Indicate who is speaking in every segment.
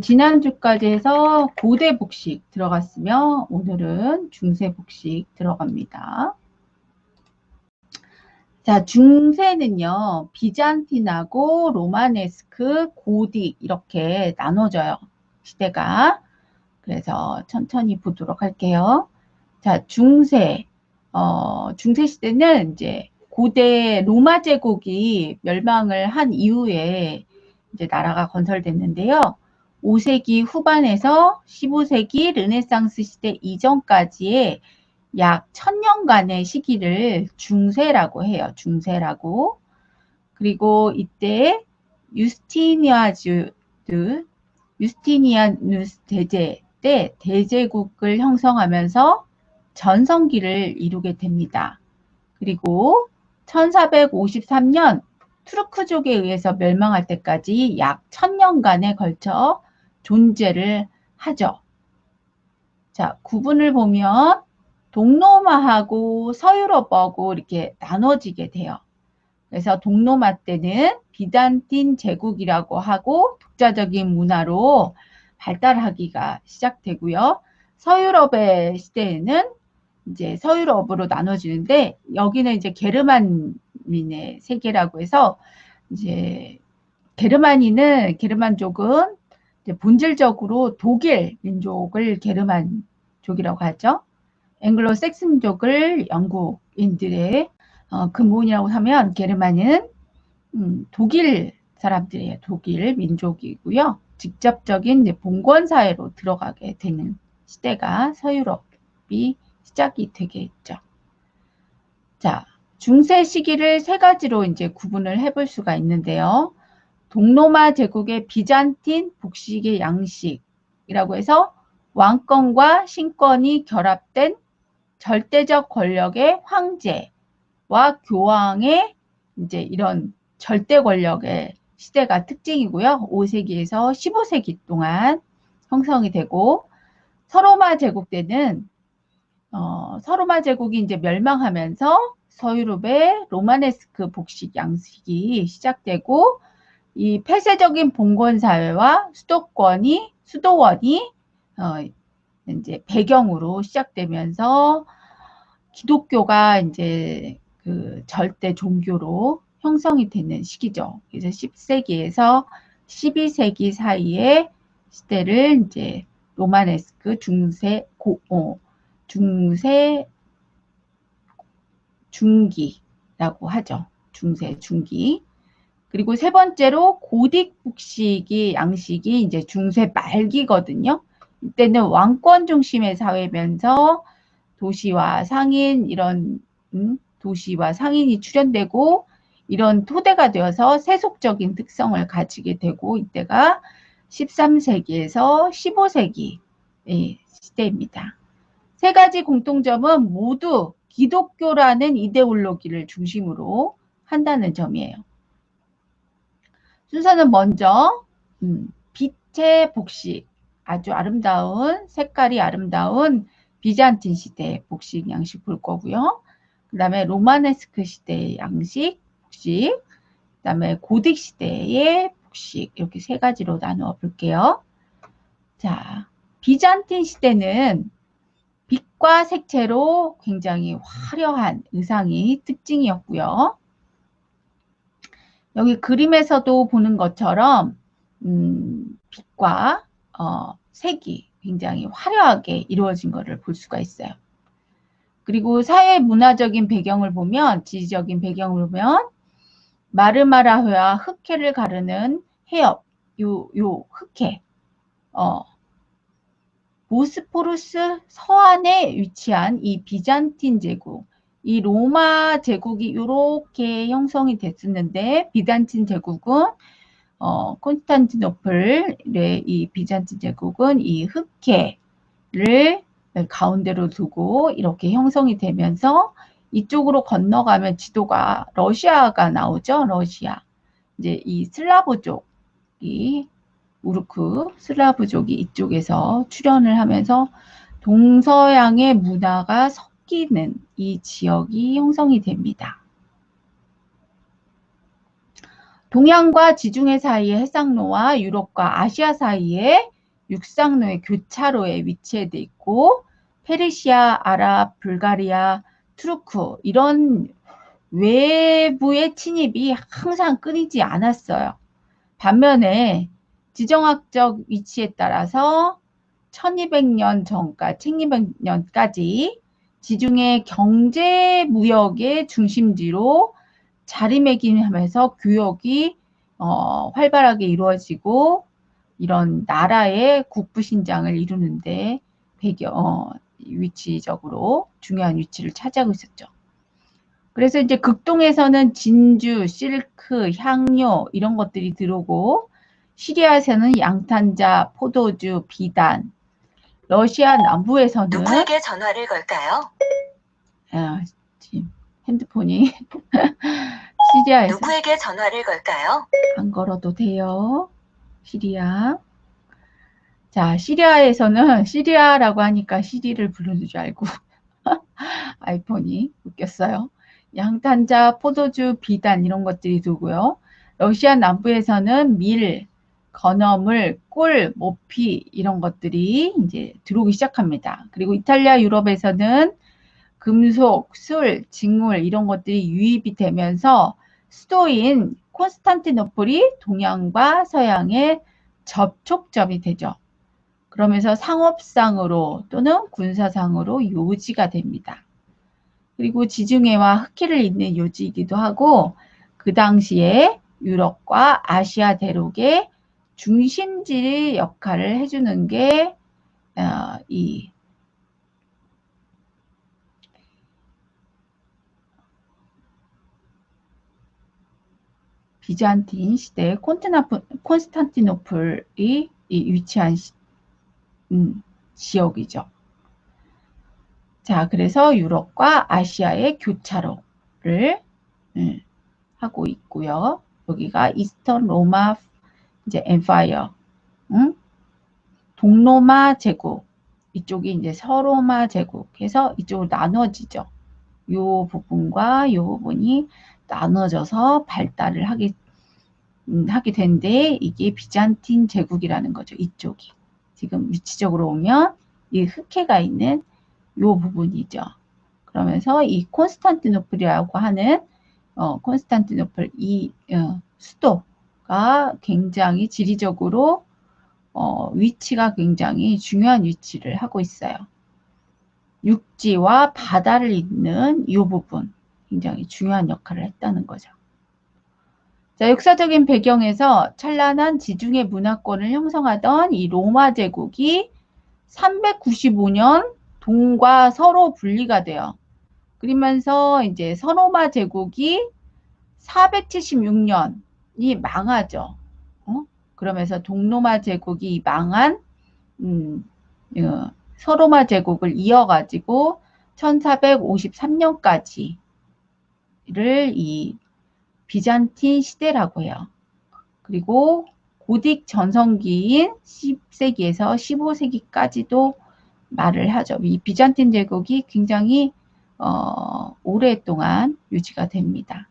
Speaker 1: 지난주까지 해서 고대 복식 들어갔으며 오늘은 중세 복식 들어갑니다. 자, 중세는요, 비잔틴하고 로마네스크, 고딕 이렇게 나눠져요. 시대가. 그래서 천천히 보도록 할게요. 자, 중세 시대는 이제 고대 로마 제국이 멸망을 한 이후에 이제 나라가 건설됐는데요. 5세기 후반에서 15세기 르네상스 시대 이전까지의 약 1000년간의 시기를 중세라고 해요. 중세라고. 그리고 이때 유스티니아누스 대제 때 대제국을 형성하면서 전성기를 이루게 됩니다. 그리고 1453년 투르크족에 의해서 멸망할 때까지 약 1000년간에 걸쳐 존재를 하죠. 자, 구분을 보면 동로마하고 서유럽하고 이렇게 나눠지게 돼요. 그래서 동로마 때는 비잔틴 제국이라고 하고 독자적인 문화로 발달하기가 시작되고요. 서유럽의 시대에는 이제 서유럽으로 나눠지는데 여기는 이제 게르만민의 세계라고 해서 이제 게르만족은 이제 본질적으로 독일 민족을 게르만족이라고 하죠. 앵글로 색슨족을 영국인들의 근본이라고 하면 게르만은 독일 사람들이에요. 독일 민족이고요. 직접적인 이제 봉건 사회로 들어가게 되는 시대가 서유럽이 시작이 되겠죠. 자, 중세 시기를 세 가지로 이제 구분을 해볼 수가 있는데요. 동로마 제국의 비잔틴 복식의 양식이라고 해서 왕권과 신권이 결합된 절대적 권력의 황제와 교황의 이제 이런 절대 권력의 시대가 특징이고요. 5세기에서 15세기 동안 형성이 되고 서로마 제국 때는 서로마 제국이 이제 멸망하면서 서유럽의 로마네스크 복식 양식이 시작되고 이 폐쇄적인 봉건 사회와 수도원이 이제 배경으로 시작되면서 기독교가 이제 그 절대 종교로 형성이 되는 시기죠. 그래서 10세기에서 12세기 사이의 시대를 이제 로마네스크 중기라고 하죠. 중세 중기. 그리고 세 번째로 고딕 복식이 양식이 이제 중세 말기거든요. 이때는 왕권 중심의 사회면서 도시와 상인이 출현되고 이런 토대가 되어서 세속적인 특성을 가지게 되고 이때가 13세기에서 15세기 시대입니다. 세 가지 공통점은 모두 기독교라는 이데올로기를 중심으로 한다는 점이에요. 순서는 먼저 빛의 복식, 아주 아름다운 색깔이 아름다운 비잔틴 시대 복식 양식 볼 거고요. 그 다음에 로마네스크 시대의 양식 복식, 그 다음에 고딕 시대의 복식 이렇게 세 가지로 나누어 볼게요. 자, 비잔틴 시대는 빛과 색채로 굉장히 화려한 의상이 특징이었고요. 여기 그림에서도 보는 것처럼 빛과 색이 굉장히 화려하게 이루어진 것을 볼 수가 있어요. 그리고 사회 문화적인 배경을 보면 지리적인 배경을 보면 마르마라회와 흑해를 가르는 해협 요 흑해 보스포루스 서안에 위치한 이 비잔틴 제국 이 로마 제국이 이렇게 형성이 됐었는데 비잔틴 제국은 콘스탄티노플의 이 비잔틴 제국은 이 흑해를 가운데로 두고 이렇게 형성이 되면서 이쪽으로 건너가면 지도가 러시아가 나오죠. 러시아. 이제 이 슬라브족이 슬라브족이 이쪽에서 출현을 하면서 동서양의 문화가 섞이는 이 지역이 형성이 됩니다. 동양과 지중해 사이의 해상로와 유럽과 아시아 사이의 육상로의 교차로에 위치해 있고 페르시아, 아랍, 불가리아, 투르크 이런 외부의 침입이 항상 끊이지 않았어요. 반면에 지정학적 위치에 따라서 1200년 전까지, 1200년까지 지중해 경제 무역의 중심지로 자리매김하면서 교역이 활발하게 이루어지고 이런 나라의 국부 신장을 이루는데 위치적으로 중요한 위치를 차지하고 있었죠. 그래서 이제 극동에서는 진주, 실크, 향료 이런 것들이 들어오고 시리아에서는 양탄자, 포도주, 비단, 러시아 남부에서는
Speaker 2: 누구에게 전화를 걸까요?
Speaker 1: 지금 핸드폰이 시리아에서
Speaker 2: 누구에게 전화를 걸까요?
Speaker 1: 안 걸어도 돼요. 시리아. 자, 시리아에서는 시리아라고 하니까 시리를 부르는 줄 알고 아이폰이 웃겼어요. 양탄자, 포도주, 비단 이런 것들이 들고요. 러시아 남부에서는 밀, 건어물, 꿀, 모피 이런 것들이 이제 들어오기 시작합니다. 그리고 이탈리아, 유럽에서는 금속, 술, 직물 이런 것들이 유입이 되면서 수도인 콘스탄티노플이 동양과 서양의 접촉점이 되죠. 그러면서 상업상으로 또는 군사상으로 요지가 됩니다. 그리고 지중해와 흑해를 잇는 요지이기도 하고 그 당시에 유럽과 아시아 대륙의 중심지 역할을 해주는 게 이 비잔틴 시대 콘스탄티노플이 위치한 지역이죠. 자, 그래서 유럽과 아시아의 교차로를 하고 있고요. 여기가 이스턴 로마 이제 엠파이어, 동로마 제국, 이쪽이 이제 서로마 제국해서 이쪽으로 나눠지죠. 요 부분과 요 부분이 나눠져서 발달을 하게 되는데 이게 비잔틴 제국이라는 거죠. 이쪽이. 지금 위치적으로 오면 이 흑해가 있는 요 부분이죠. 그러면서 이 콘스탄티노플이라고 하는 콘스탄티노플 이 수도가 굉장히 지리적으로 위치가 굉장히 중요한 위치를 하고 있어요. 육지와 바다를 잇는 이 부분 굉장히 중요한 역할을 했다는 거죠. 자, 역사적인 배경에서 찬란한 지중해 문화권을 형성하던 이 로마 제국이 395년 동과 서로 분리가 돼요. 그러면서 이제 서로마 제국이 476년이 망하죠. 그러면서 동로마 제국이 망한 서로마 제국을 이어가지고 1453년까지를 이 비잔틴 시대라고 해요. 그리고 고딕 전성기인 10세기에서 15세기까지도 말을 하죠. 이 비잔틴 제국이 굉장히 오랫동안 유지가 됩니다.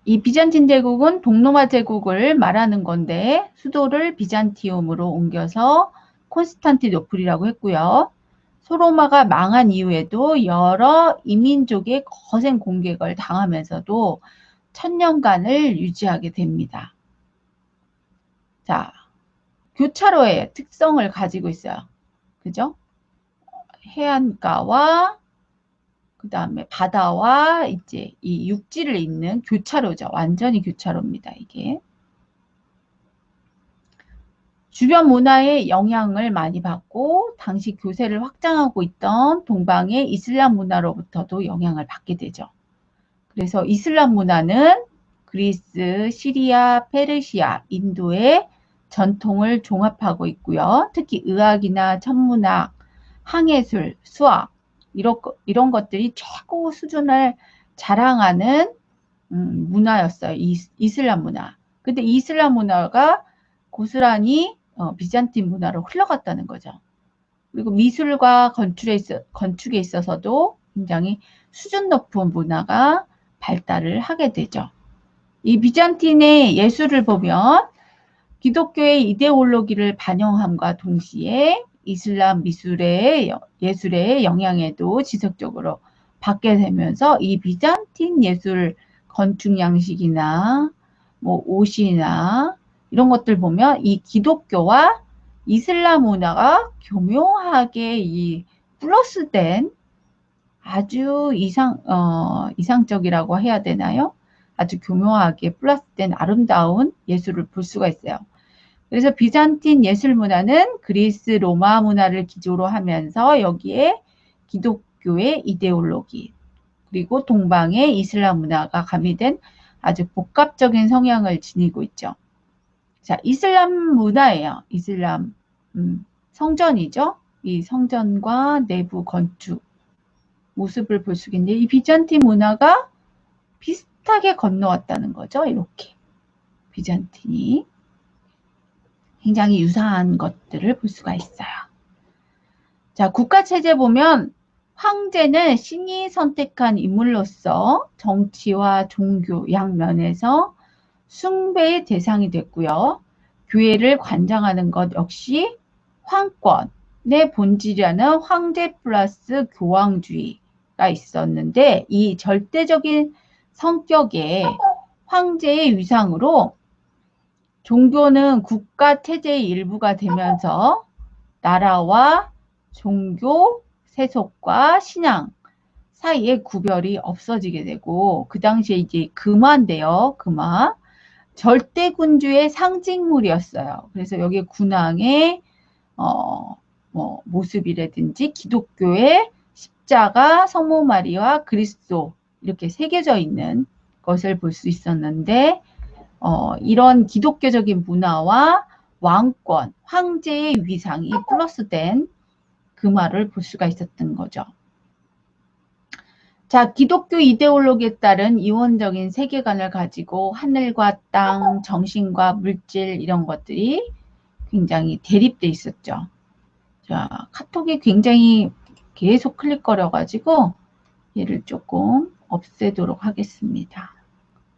Speaker 1: 이 비잔틴 제국은 동로마 제국을 말하는 건데 수도를 비잔티움으로 옮겨서 콘스탄티노플이라고 했고요. 소로마가 망한 이후에도 여러 이민족의 거센 공격을 당하면서도 천년간을 유지하게 됩니다. 자, 교차로의 특성을 가지고 있어요. 그죠? 해안가와 그 다음에 바다와 이제 이 육지를 잇는 교차로죠. 완전히 교차로입니다. 이게. 주변 문화의 영향을 많이 받고 당시 교세를 확장하고 있던 동방의 이슬람 문화로부터도 영향을 받게 되죠. 그래서 이슬람 문화는 그리스, 시리아, 페르시아, 인도의 전통을 종합하고 있고요. 특히 의학이나 천문학, 항해술, 수학 이런 것들이 최고 수준을 자랑하는 문화였어요. 이슬람 문화. 근데 이슬람 문화가 고스란히 비잔틴 문화로 흘러갔다는 거죠. 그리고 미술과 건축에 있어서도 굉장히 수준 높은 문화가 발달을 하게 되죠. 이 비잔틴의 예술을 보면 기독교의 이데올로기를 반영함과 동시에 이슬람 예술의 영향에도 지속적으로 받게 되면서 이 비잔틴 예술 건축 양식이나 뭐 옷이나 이런 것들 보면 이 기독교와 이슬람 문화가 교묘하게 이 플러스된 아주 이상적이라고 해야 되나요? 아주 교묘하게 플러스된 아름다운 예술을 볼 수가 있어요. 그래서 비잔틴 예술 문화는 그리스 로마 문화를 기조로 하면서 여기에 기독교의 이데올로기 그리고 동방의 이슬람 문화가 가미된 아주 복합적인 성향을 지니고 있죠. 자, 이슬람 문화예요. 이슬람 성전이죠. 이 성전과 내부 건축 모습을 볼 수 있는데 이 비잔틴 문화가 비슷하게 건너왔다는 거죠. 이렇게 비잔틴이 굉장히 유사한 것들을 볼 수가 있어요. 자, 국가체제 보면 황제는 신이 선택한 인물로서 정치와 종교 양면에서 숭배의 대상이 됐고요. 교회를 관장하는 것 역시 황권의 본질이라는 황제 플러스 교황주의가 있었는데 이 절대적인 성격의 황제의 위상으로 종교는 국가 체제의 일부가 되면서 나라와 종교, 세속과 신앙 사이에 구별이 없어지게 되고 그 당시에 이제 금화인데요. 금화. 절대군주의 상징물이었어요. 그래서 여기에 군왕의 모습이라든지 기독교의 십자가, 성모 마리아, 그리스도 이렇게 새겨져 있는 것을 볼 수 있었는데 이런 기독교적인 문화와 왕권, 황제의 위상이 플러스된 금화를 볼 수가 있었던 거죠. 자, 기독교 이데올로기에 따른 이원적인 세계관을 가지고 하늘과 땅, 정신과 물질 이런 것들이 굉장히 대립돼 있었죠. 자, 카톡이 굉장히 계속 클릭거려가지고 얘를 조금 없애도록 하겠습니다.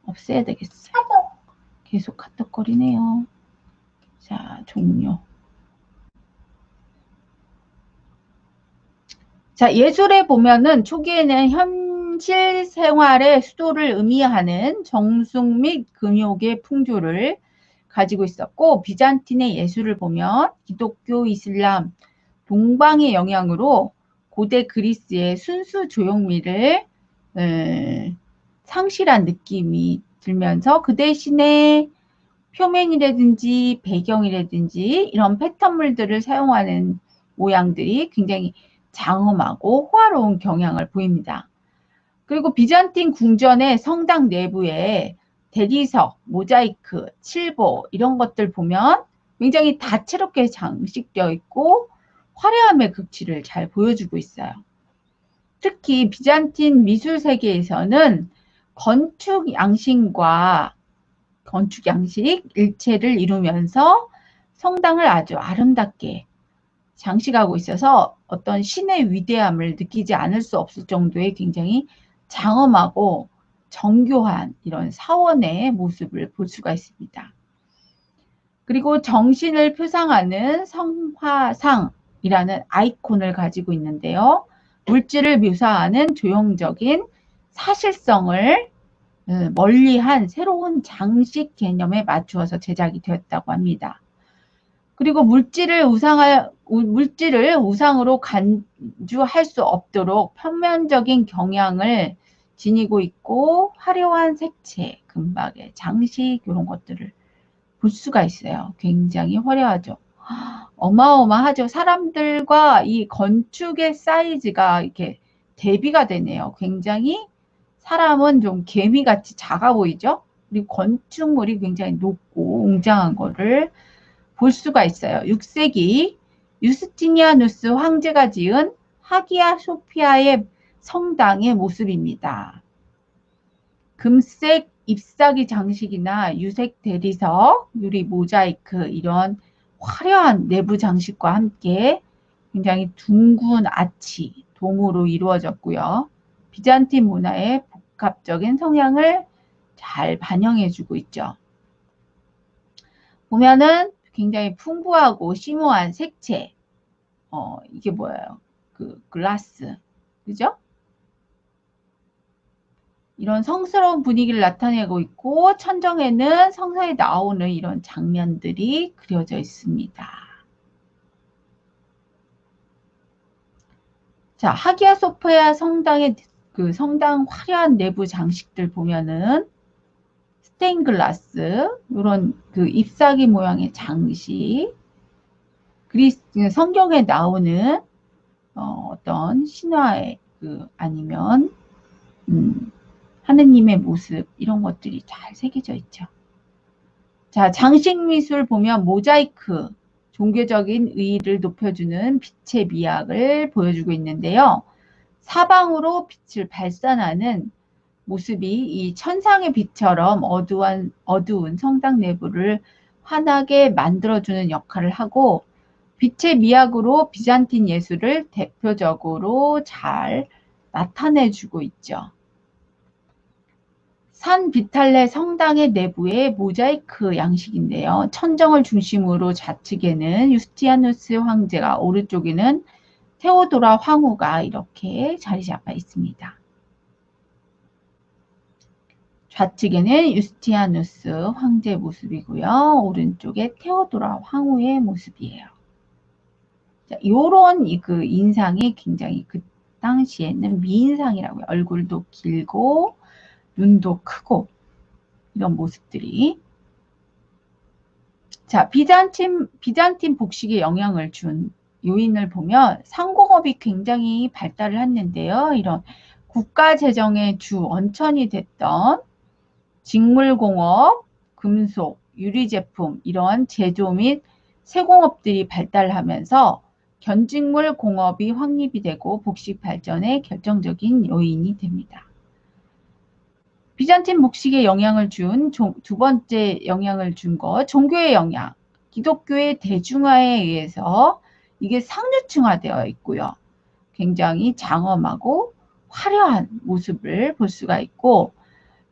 Speaker 1: 없애야 되겠어요. 계속 카톡거리네요. 자, 종료. 자, 예술에 보면은 초기에는 현실 생활의 수도를 의미하는 정숙 및 금욕의 풍조를 가지고 있었고 비잔틴의 예술을 보면 기독교, 이슬람, 동방의 영향으로 고대 그리스의 순수 조형미를 상실한 느낌이 들면서 그 대신에 표면이라든지 배경이라든지 이런 패턴물들을 사용하는 모양들이 굉장히 장엄하고 호화로운 경향을 보입니다. 그리고 비잔틴 궁전의 성당 내부에 대리석, 모자이크, 칠보 이런 것들 보면 굉장히 다채롭게 장식되어 있고 화려함의 극치를 잘 보여주고 있어요. 특히 비잔틴 미술 세계에서는 건축 양식 일체를 이루면서 성당을 아주 아름답게 장식하고 있어서 어떤 신의 위대함을 느끼지 않을 수 없을 정도의 굉장히 장엄하고 정교한 이런 사원의 모습을 볼 수가 있습니다. 그리고 정신을 표상하는 성화상이라는 아이콘을 가지고 있는데요. 물질을 묘사하는 조형적인 사실성을 멀리한 새로운 장식 개념에 맞추어서 제작이 되었다고 합니다. 그리고 물질을 우상으로 간주할 수 없도록 평면적인 경향을 지니고 있고 화려한 색채, 금박의 장식 이런 것들을 볼 수가 있어요. 굉장히 화려하죠. 어마어마하죠. 사람들과 이 건축의 사이즈가 이렇게 대비가 되네요. 굉장히 사람은 좀 개미같이 작아 보이죠? 그리고 건축물이 굉장히 높고 웅장한 거를 볼 수가 있어요. 6세기 유스티니아누스 황제가 지은 하기야 소피아의 성당의 모습입니다. 금색 잎사귀 장식이나 유색 대리석, 유리 모자이크 이런 화려한 내부 장식과 함께 굉장히 둥근 아치, 동으로 이루어졌고요. 비잔틴 문화의 복합적인 성향을 잘 반영해주고 있죠. 보면은 굉장히 풍부하고 심오한 색채. 이게 뭐예요? 글라스. 그죠? 이런 성스러운 분위기를 나타내고 있고, 천정에는 성서에 나오는 이런 장면들이 그려져 있습니다. 자, 하기야 소피아 성당의 성당 화려한 내부 장식들 보면은 스테인글라스, 이런 잎사귀 모양의 장식, 성경에 나오는 어떤 신화의 아니면 하느님의 모습, 이런 것들이 잘 새겨져 있죠. 자, 장식 미술 보면 모자이크, 종교적인 의의를 높여주는 빛의 미학을 보여주고 있는데요. 사방으로 빛을 발산하는 모습이 이 천상의 빛처럼 어두운 성당 내부를 환하게 만들어주는 역할을 하고, 빛의 미학으로 비잔틴 예술을 대표적으로 잘 나타내주고 있죠. 산 비탈레 성당의 내부의 모자이크 양식인데요. 천정을 중심으로 좌측에는 유스티아누스 황제가, 오른쪽에는 테오도라 황후가 이렇게 자리 잡아 있습니다. 좌측에는 유스티아누스 황제 모습이고요. 오른쪽에 테오도라 황후의 모습이에요. 이런 인상이 굉장히 그 당시에는 미인상이라고요. 얼굴도 길고 눈도 크고 이런 모습들이. 자, 비잔틴 복식에 영향을 준 요인을 보면 상공업이 굉장히 발달을 했는데요. 이런 국가 재정의 주 원천이 됐던 직물공업, 금속, 유리제품 이런 제조 및 세공업들이 발달하면서 견직물 공업이 확립이 되고 복식 발전의 결정적인 요인이 됩니다. 비잔틴 복식에 영향을 준 두 번째 영향을 준 것, 종교의 영향. 기독교의 대중화에 의해서 이게 상류층화되어 있고요. 굉장히 장엄하고 화려한 모습을 볼 수가 있고,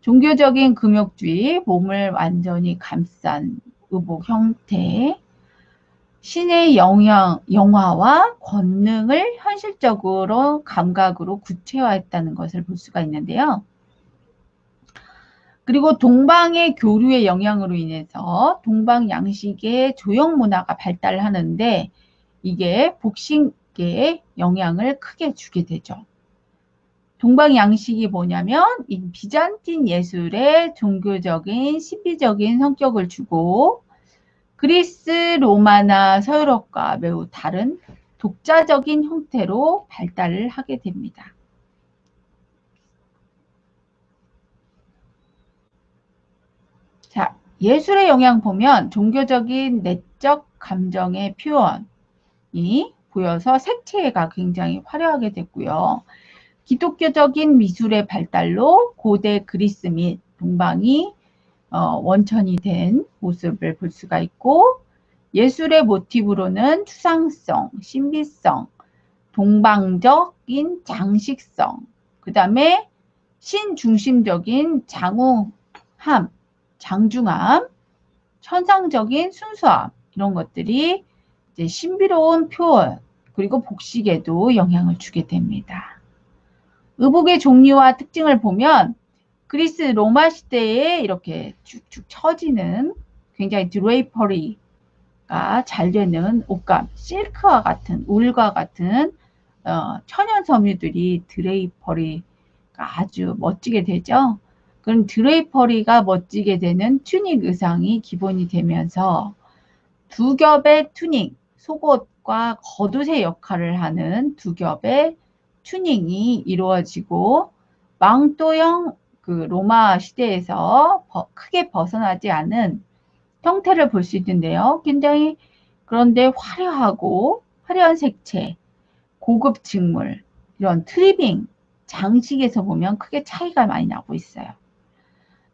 Speaker 1: 종교적인 금욕주의, 몸을 완전히 감싼 의복 형태, 신의 영화와 권능을 현실적으로 감각으로 구체화했다는 것을 볼 수가 있는데요. 그리고 동방의 교류의 영향으로 인해서 동방 양식의 조형 문화가 발달하는데 이게 복식계에 영향을 크게 주게 되죠. 동방 양식이 뭐냐면 이 비잔틴 예술에 종교적인 신비적인 성격을 주고 그리스 로마나 서유럽과 매우 다른 독자적인 형태로 발달을 하게 됩니다. 자, 예술의 영향 보면 종교적인 내적 감정의 표현이 보여서 색채가 굉장히 화려하게 됐고요. 기독교적인 미술의 발달로 고대 그리스 및 동방이 원천이 된 모습을 볼 수가 있고, 예술의 모티브로는 추상성, 신비성, 동방적인 장식성, 그 다음에 신중심적인 장중함, 천상적인 순수함, 이런 것들이 이제 신비로운 표현, 그리고 복식에도 영향을 주게 됩니다. 의복의 종류와 특징을 보면 그리스 로마 시대에 이렇게 쭉쭉 처지는 굉장히 드레이퍼리가 잘 되는 옷감, 실크와 같은, 울과 같은 천연 섬유들이 드레이퍼리가 아주 멋지게 되죠. 그럼 드레이퍼리가 멋지게 되는 튜닉 의상이 기본이 되면서 두 겹의 튜닉, 속옷과 겉옷의 역할을 하는 두 겹의 튜닝이 이루어지고 망토형 로마 시대에서 크게 벗어나지 않은 형태를 볼 수 있는데요. 굉장히 그런데 화려한 색채, 고급 직물, 이런 트리빙, 장식에서 보면 크게 차이가 많이 나고 있어요.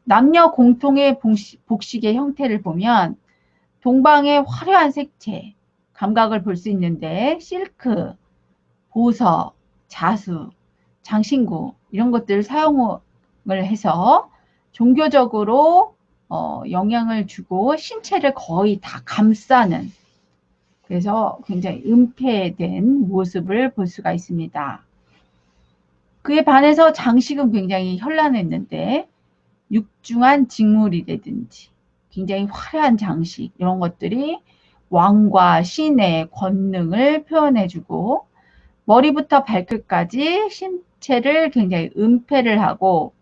Speaker 1: 남녀 공통의 복식의 형태를 보면 동방의 화려한 색채, 감각을 볼 수 있는데 실크, 보석, 자수, 장신구 이런 것들을 해서 종교적으로 영향을 주고 신체를 거의 다 감싸는, 그래서 굉장히 은폐된 모습을 볼 수가 있습니다. 그에 반해서 장식은 굉장히 현란했는데 육중한 직물이라든지 굉장히 화려한 장식, 이런 것들이 왕과 신의 권능을 표현해주고, 머리부터 발끝까지 신체를 굉장히 은폐를 하고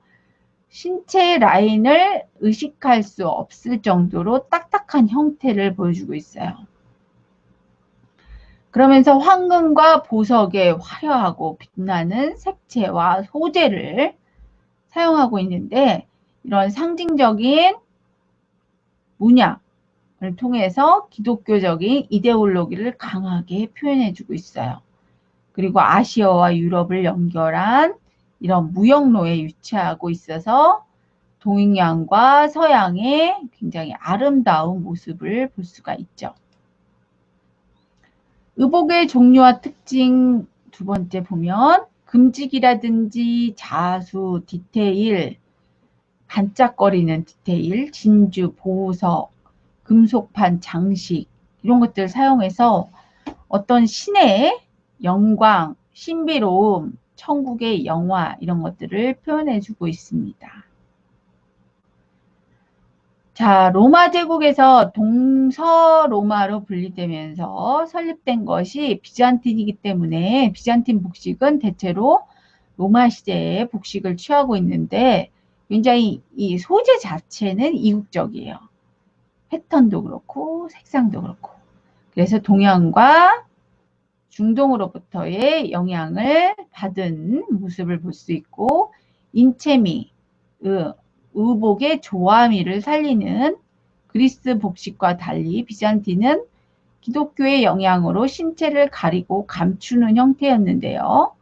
Speaker 1: 신체 라인을 의식할 수 없을 정도로 딱딱한 형태를 보여주고 있어요. 그러면서 황금과 보석의 화려하고 빛나는 색채와 소재를 사용하고 있는데, 이런 상징적인 문양을 통해서 기독교적인 이데올로기를 강하게 표현해주고 있어요. 그리고 아시아와 유럽을 연결한 이런 무역로에 위치하고 있어서 동양과 서양의 굉장히 아름다운 모습을 볼 수가 있죠. 의복의 종류와 특징 두 번째 보면 금직이라든지 자수, 디테일, 반짝거리는 디테일, 진주, 보석, 금속판, 장식, 이런 것들을 사용해서 어떤 신의 영광, 신비로움, 천국의 영화, 이런 것들을 표현해주고 있습니다. 자, 로마 제국에서 동서로마로 분리되면서 설립된 것이 비잔틴이기 때문에 비잔틴 복식은 대체로 로마 시대의 복식을 취하고 있는데, 굉장히 이 소재 자체는 이국적이에요. 패턴도 그렇고 색상도 그렇고. 그래서 동양과 중동으로부터의 영향을 받은 모습을 볼 수 있고, 인체미, 의복의 조화미를 살리는 그리스 복식과 달리 비잔틴은 기독교의 영향으로 신체를 가리고 감추는 형태였는데요.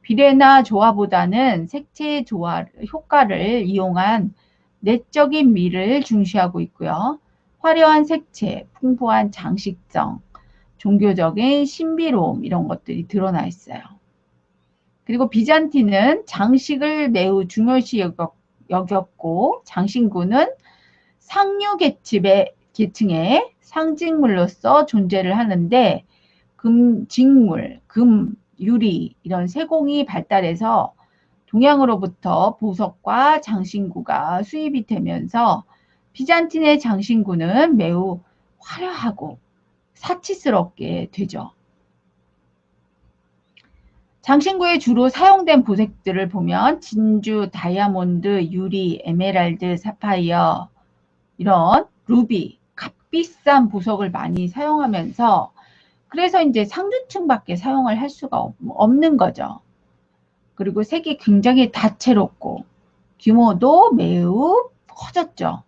Speaker 1: 비례나 조화보다는 색채의 조화 효과를 이용한 내적인 미를 중시하고 있고요. 화려한 색채, 풍부한 장식성, 종교적인 신비로움, 이런 것들이 드러나 있어요. 그리고 비잔틴은 장식을 매우 중요시 여겼고, 장신구는 상류 계층의 상징물로서 존재를 하는데, 직물, 금, 유리, 이런 세공이 발달해서 동양으로부터 보석과 장신구가 수입이 되면서 비잔틴의 장신구는 매우 화려하고 사치스럽게 되죠. 장신구에 주로 사용된 보석들을 보면 진주, 다이아몬드, 유리, 에메랄드, 사파이어, 이런 루비, 값비싼 보석을 많이 사용하면서, 그래서 이제 상류층밖에 사용을 할 수가 없는 거죠. 그리고 색이 굉장히 다채롭고 규모도 매우 커졌죠.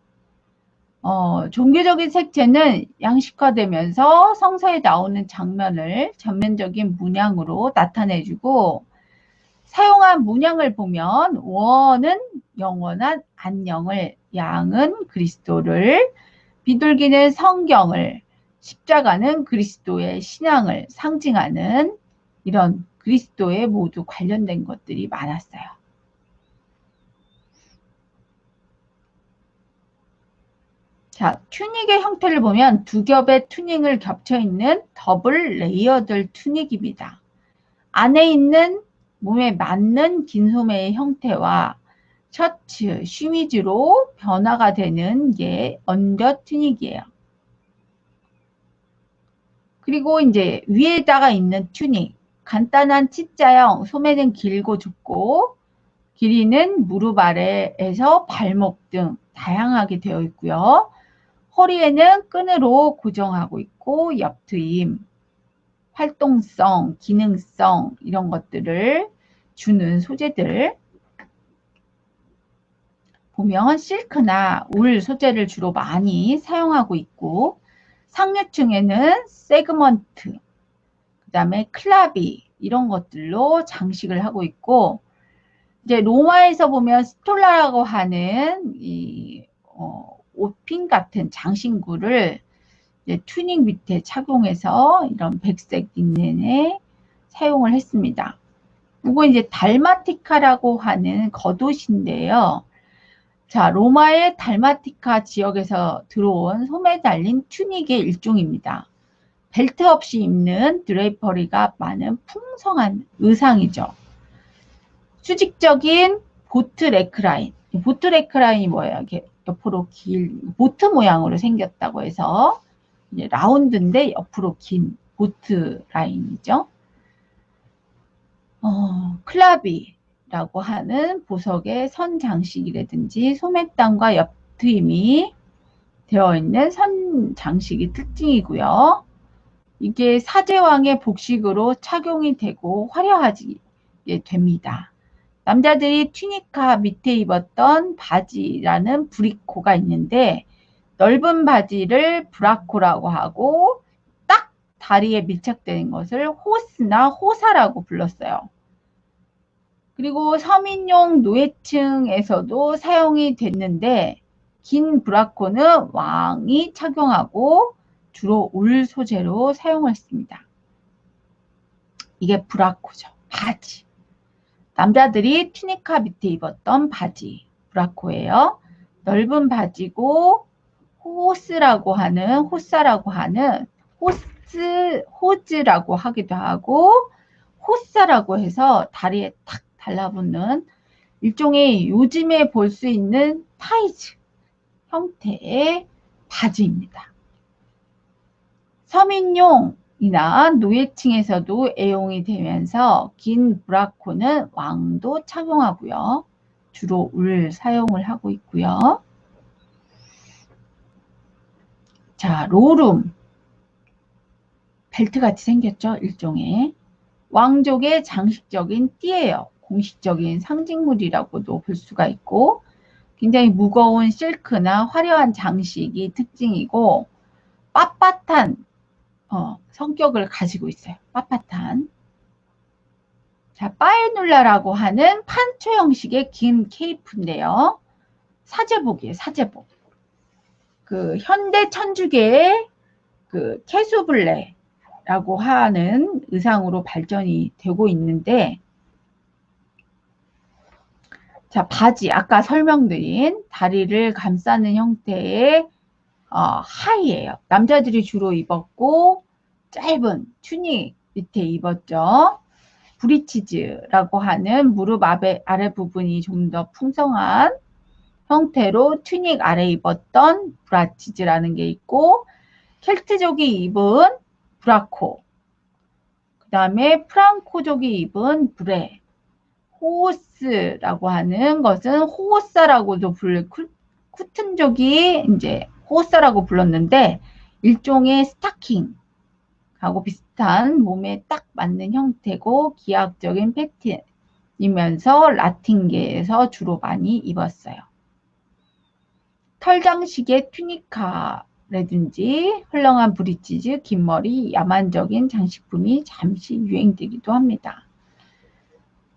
Speaker 1: 종교적인 색채는 양식화되면서 성서에 나오는 장면을 전면적인 문양으로 나타내주고, 사용한 문양을 보면 원은 영원한 안녕을, 양은 그리스도를, 비둘기는 성경을, 십자가는 그리스도의 신앙을 상징하는 이런 그리스도에 모두 관련된 것들이 많았어요. 자, 튜닉의 형태를 보면 두 겹의 튜닝을 겹쳐 있는 더블 레이어드 튜닉입니다. 안에 있는 몸에 맞는 긴 소매의 형태와 셔츠, 쉬미즈로 변화가 되는 게 언더 튜닉이에요. 그리고 이제 위에다가 있는 튜닉, 간단한 T자형, 소매는 길고 좁고 길이는 무릎 아래에서 발목 등 다양하게 되어 있고요. 허리에는 끈으로 고정하고 있고, 옆트임, 활동성, 기능성, 이런 것들을 주는 소재들 보면 실크나 울 소재를 주로 많이 사용하고 있고, 상류층에는 세그먼트, 그 다음에 클라비, 이런 것들로 장식을 하고 있고, 이제 로마에서 보면 스톨라라고 하는 옷핀 같은 장신구를 튜닉 밑에 착용해서 이런 백색 린넨에 사용을 했습니다. 이건 이제 달마티카라고 하는 겉옷인데요. 자, 로마의 달마티카 지역에서 들어온 소매 달린 튜닉의 일종입니다. 벨트 없이 입는 드레이퍼리가 많은 풍성한 의상이죠. 수직적인 보트 넥라인. 보트 넥라인이 뭐예요? 이렇게 옆으로 긴 보트 모양으로 생겼다고 해서 이제 라운드인데 옆으로 긴 보트 라인이죠. 클라비라고 하는 보석의 선 장식이라든지 소매단과 옆트임이 되어 있는 선 장식이 특징이고요. 이게 사제왕의 복식으로 착용이 되고 화려하게 됩니다. 남자들이 튜니카 밑에 입었던 바지라는 브리코가 있는데 넓은 바지를 브라코라고 하고 딱 다리에 밀착되는 것을 호스나 호사라고 불렀어요. 그리고 서민용 노예층에서도 사용이 됐는데 긴 브라코는 왕이 착용하고 주로 울 소재로 사용했습니다. 이게 브라코죠. 바지. 남자들이 튜니카 밑에 입었던 바지. 브라코예요. 넓은 바지고 호스라고 하는 호사라고 하는 호즈라고 하기도 하고 호사라고 해서 다리에 탁 달라붙는 일종의 요즘에 볼 수 있는 타이즈 형태의 바지입니다. 서민용이나 노예층에서도 애용이 되면서 긴 브라코는 왕도 착용하고요. 주로 울 사용을 하고 있고요. 자, 로룸. 벨트같이 생겼죠? 일종의. 왕족의 장식적인 띠예요. 공식적인 상징물이라고도 볼 수가 있고 굉장히 무거운 실크나 화려한 장식이 특징이고 빳빳한 성격을 가지고 있어요. 빳빳한. 자, 파에눌라라고 하는 판초 형식의 긴 케이프인데요. 사제복이에요. 사제복. 그 현대 천주교의 그 캐수블레라고 하는 의상으로 발전이 되고 있는데, 자, 바지 아까 설명드린 다리를 감싸는 형태의 하의예요. 남자들이 주로 입었고 짧은 튜닉 밑에 입었죠. 브리치즈라고 하는 무릎 아래 부분이 좀 더 풍성한 형태로 튜닉 아래 입었던 브라치즈라는 게 있고 켈트족이 입은 브라코, 그 다음에 프랑코족이 입은 브레, 호호스라고 하는 것은 호호사라고도 쿠튼족이 이제 호호사라고 불렀는데 일종의 스타킹하고 비슷한 몸에 딱 맞는 형태고 기하학적인 패턴이면서 라틴계에서 주로 많이 입었어요. 털 장식의 튜니카라든지 헐렁한 브리치즈, 긴 머리, 야만적인 장식품이 잠시 유행되기도 합니다.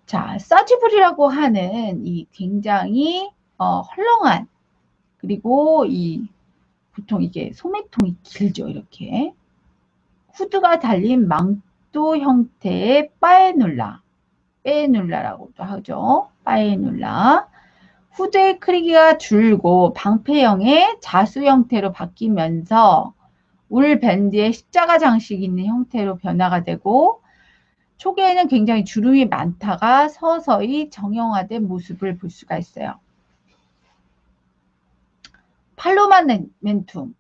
Speaker 1: 자, 서지블이라고 하는 이 굉장히 헐렁한, 그리고 보통 이게 소매통이 길죠. 이렇게 후드가 달린 망토 형태의 빠에눌라라고도 하죠. 빠에눌라. 후드의 크기가 줄고 방패형의 자수 형태로 바뀌면서 울 밴드에 십자가 장식이 있는 형태로 변화가 되고 초기에는 굉장히 주름이 많다가 서서히 정형화된 모습을 볼 수가 있어요. 팔로마멘툼.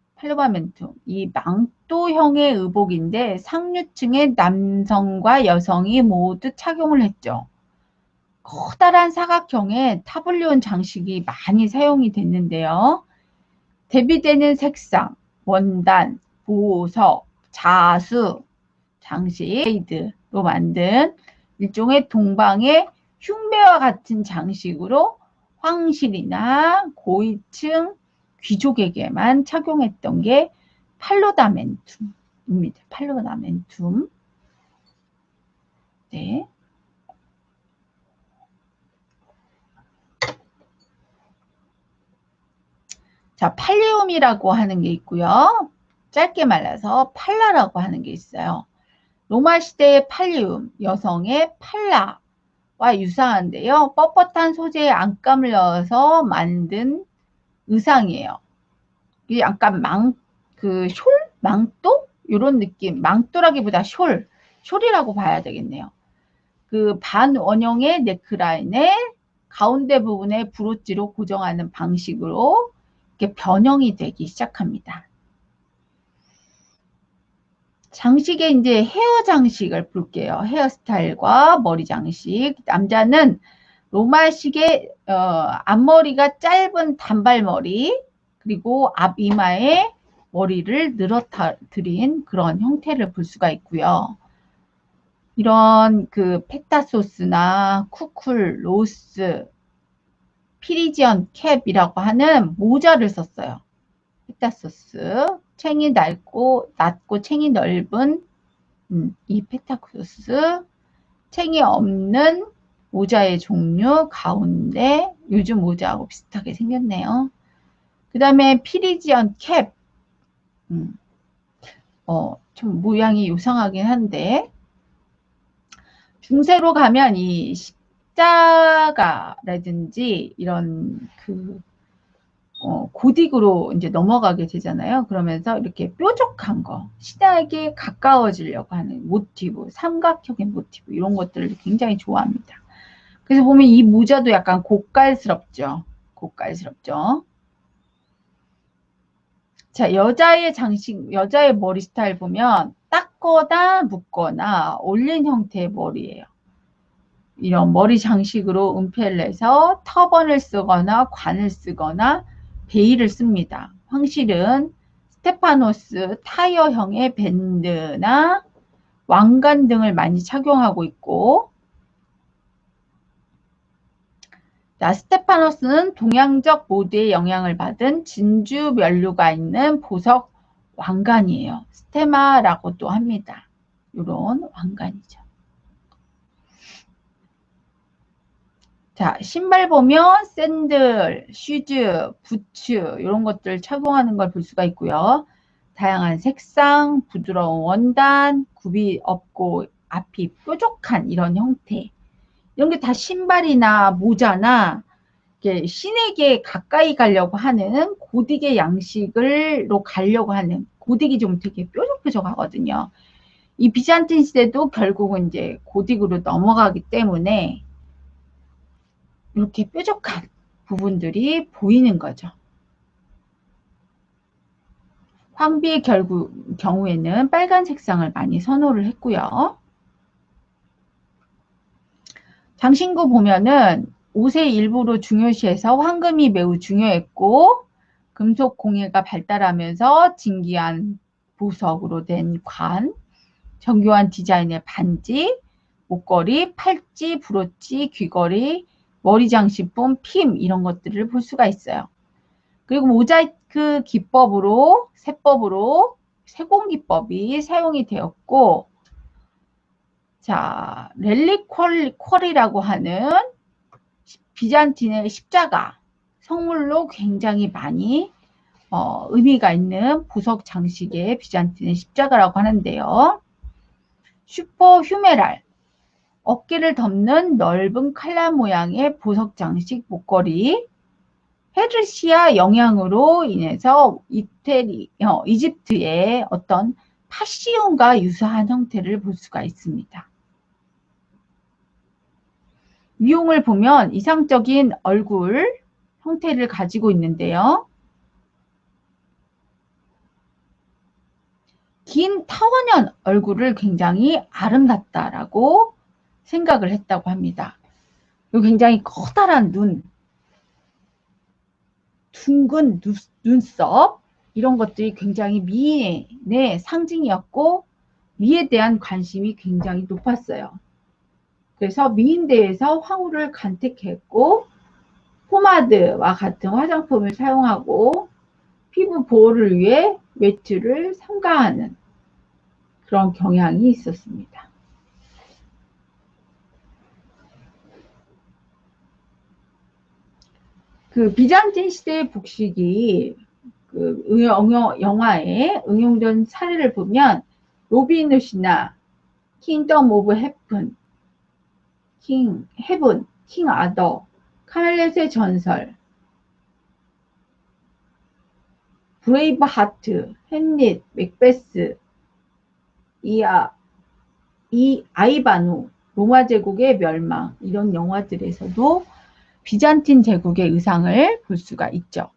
Speaker 1: 이 망토형의 의복인데 상류층의 남성과 여성이 모두 착용을 했죠. 커다란 사각형의 타블리온 장식이 많이 사용이 됐는데요. 대비되는 색상, 원단, 보석, 자수, 장식, 로 만든 일종의 동방의 흉배와 같은 장식으로 황실이나 고위층 귀족에게만 착용했던 게 팔로다멘툼입니다. 팔로다멘툼. 네. 자, 팔리움이라고 하는 게 있고요. 짧게 말라서 팔라라고 하는 게 있어요. 로마 시대의 팔리움, 여성의 팔라, 유사한데요. 뻣뻣한 소재에 안감을 넣어서 만든 의상이에요. 이게 약간 숄? 망토? 이런 느낌. 망토라기보다 숄이라고 봐야 되겠네요. 그 반원형의 넥라인에 가운데 부분에 브로치로 고정하는 방식으로 이렇게 변형이 되기 시작합니다. 장식의 이제 헤어 장식을 볼게요. 헤어스타일과 머리 장식. 남자는 로마식의 앞머리가 짧은 단발머리, 그리고 앞이마에 머리를 늘어뜨린 그런 형태를 볼 수가 있고요. 이런 그 페타소스나 쿠쿨, 로스, 피리지언 캡이라고 하는 모자를 썼어요. 페타소스, 챙이 낮고 챙이 넓은 이 페타소스, 챙이 없는 모자의 종류 가운데 요즘 모자하고 비슷하게 생겼네요. 그 다음에 피리지언 캡, 좀 모양이 요상하긴 한데 중세로 가면 이 십자가라든지 이런 고딕으로 이제 넘어가게 되잖아요. 그러면서 이렇게 뾰족한 거, 신에게 가까워지려고 하는 모티브, 삼각형의 모티브 이런 것들을 굉장히 좋아합니다. 그래서 보면 이 모자도 약간 고깔스럽죠. 고깔스럽죠. 자, 여자의 장식, 여자의 머리 스타일 보면 닦거나 묶거나 올린 형태의 머리예요. 이런 머리 장식으로 은폐를 내서 터번을 쓰거나 관을 쓰거나 베일을 씁니다. 황실은 스테파노스 타이어형의 밴드나 왕관 등을 많이 착용하고 있고, 자, 스테파노스는 동양적 모드의 영향을 받은 진주 면류가 있는 보석 왕관이에요. 스테마라고도 합니다. 이런 왕관이죠. 자, 신발 보면 샌들, 슈즈, 부츠 이런 것들 착용하는 걸 볼 수가 있고요. 다양한 색상, 부드러운 원단, 굽이 없고 앞이 뾰족한 이런 형태. 이런 게 다 신발이나 모자나 신에게 가까이 가려고 하는 고딕의 양식으로 가려고 하는, 고딕이 좀 되게 뾰족뾰족하거든요. 이 비잔틴 시대도 결국은 이제 고딕으로 넘어가기 때문에 이렇게 뾰족한 부분들이 보이는 거죠. 황비의 경우에는 빨간 색상을 많이 선호를 했고요. 장신구 보면은 옷의 일부로 중요시해서 황금이 매우 중요했고, 금속 공예가 발달하면서 진귀한 보석으로 된 관, 정교한 디자인의 반지, 목걸이, 팔찌, 브로치, 귀걸이, 머리 장식품, 핌 이런 것들을 볼 수가 있어요. 그리고 모자이크 기법으로, 세법으로 세공 기법이 사용이 되었고, 자, 렐리퀄이라고 하는 비잔틴의 십자가, 성물로 굉장히 많이 의미가 있는 보석 장식의 비잔틴의 십자가라고 하는데요. 슈퍼휴메랄, 어깨를 덮는 넓은 칼날 모양의 보석 장식 목걸이, 페르시아 영향으로 인해서 이집트의 어떤 파시온과 유사한 형태를 볼 수가 있습니다. 미용을 보면 이상적인 얼굴 형태를 가지고 있는데요. 긴 타원형 얼굴을 굉장히 아름답다라고 생각을 했다고 합니다. 굉장히 커다란 눈, 둥근 눈썹 이런 것들이 굉장히 미인의 상징이었고 미에 대한 관심이 굉장히 높았어요. 그래서 미인대에서 황후를 간택했고 포마드와 같은 화장품을 사용하고 피부 보호를 위해 외투를 삼가하는 그런 경향이 있었습니다. 그 비잔틴 시대의 복식이 그 영화에 응용된 사례를 보면 로빈 훗이나 킹덤 오브 헤븐 킹 헤븐, 킹 아더, 카멜렛의 전설, 브레이브 하트, 햄릿, 맥베스, 이 아이바누, 로마 제국의 멸망, 이런 영화들에서도 비잔틴 제국의 의상을 볼 수가 있죠.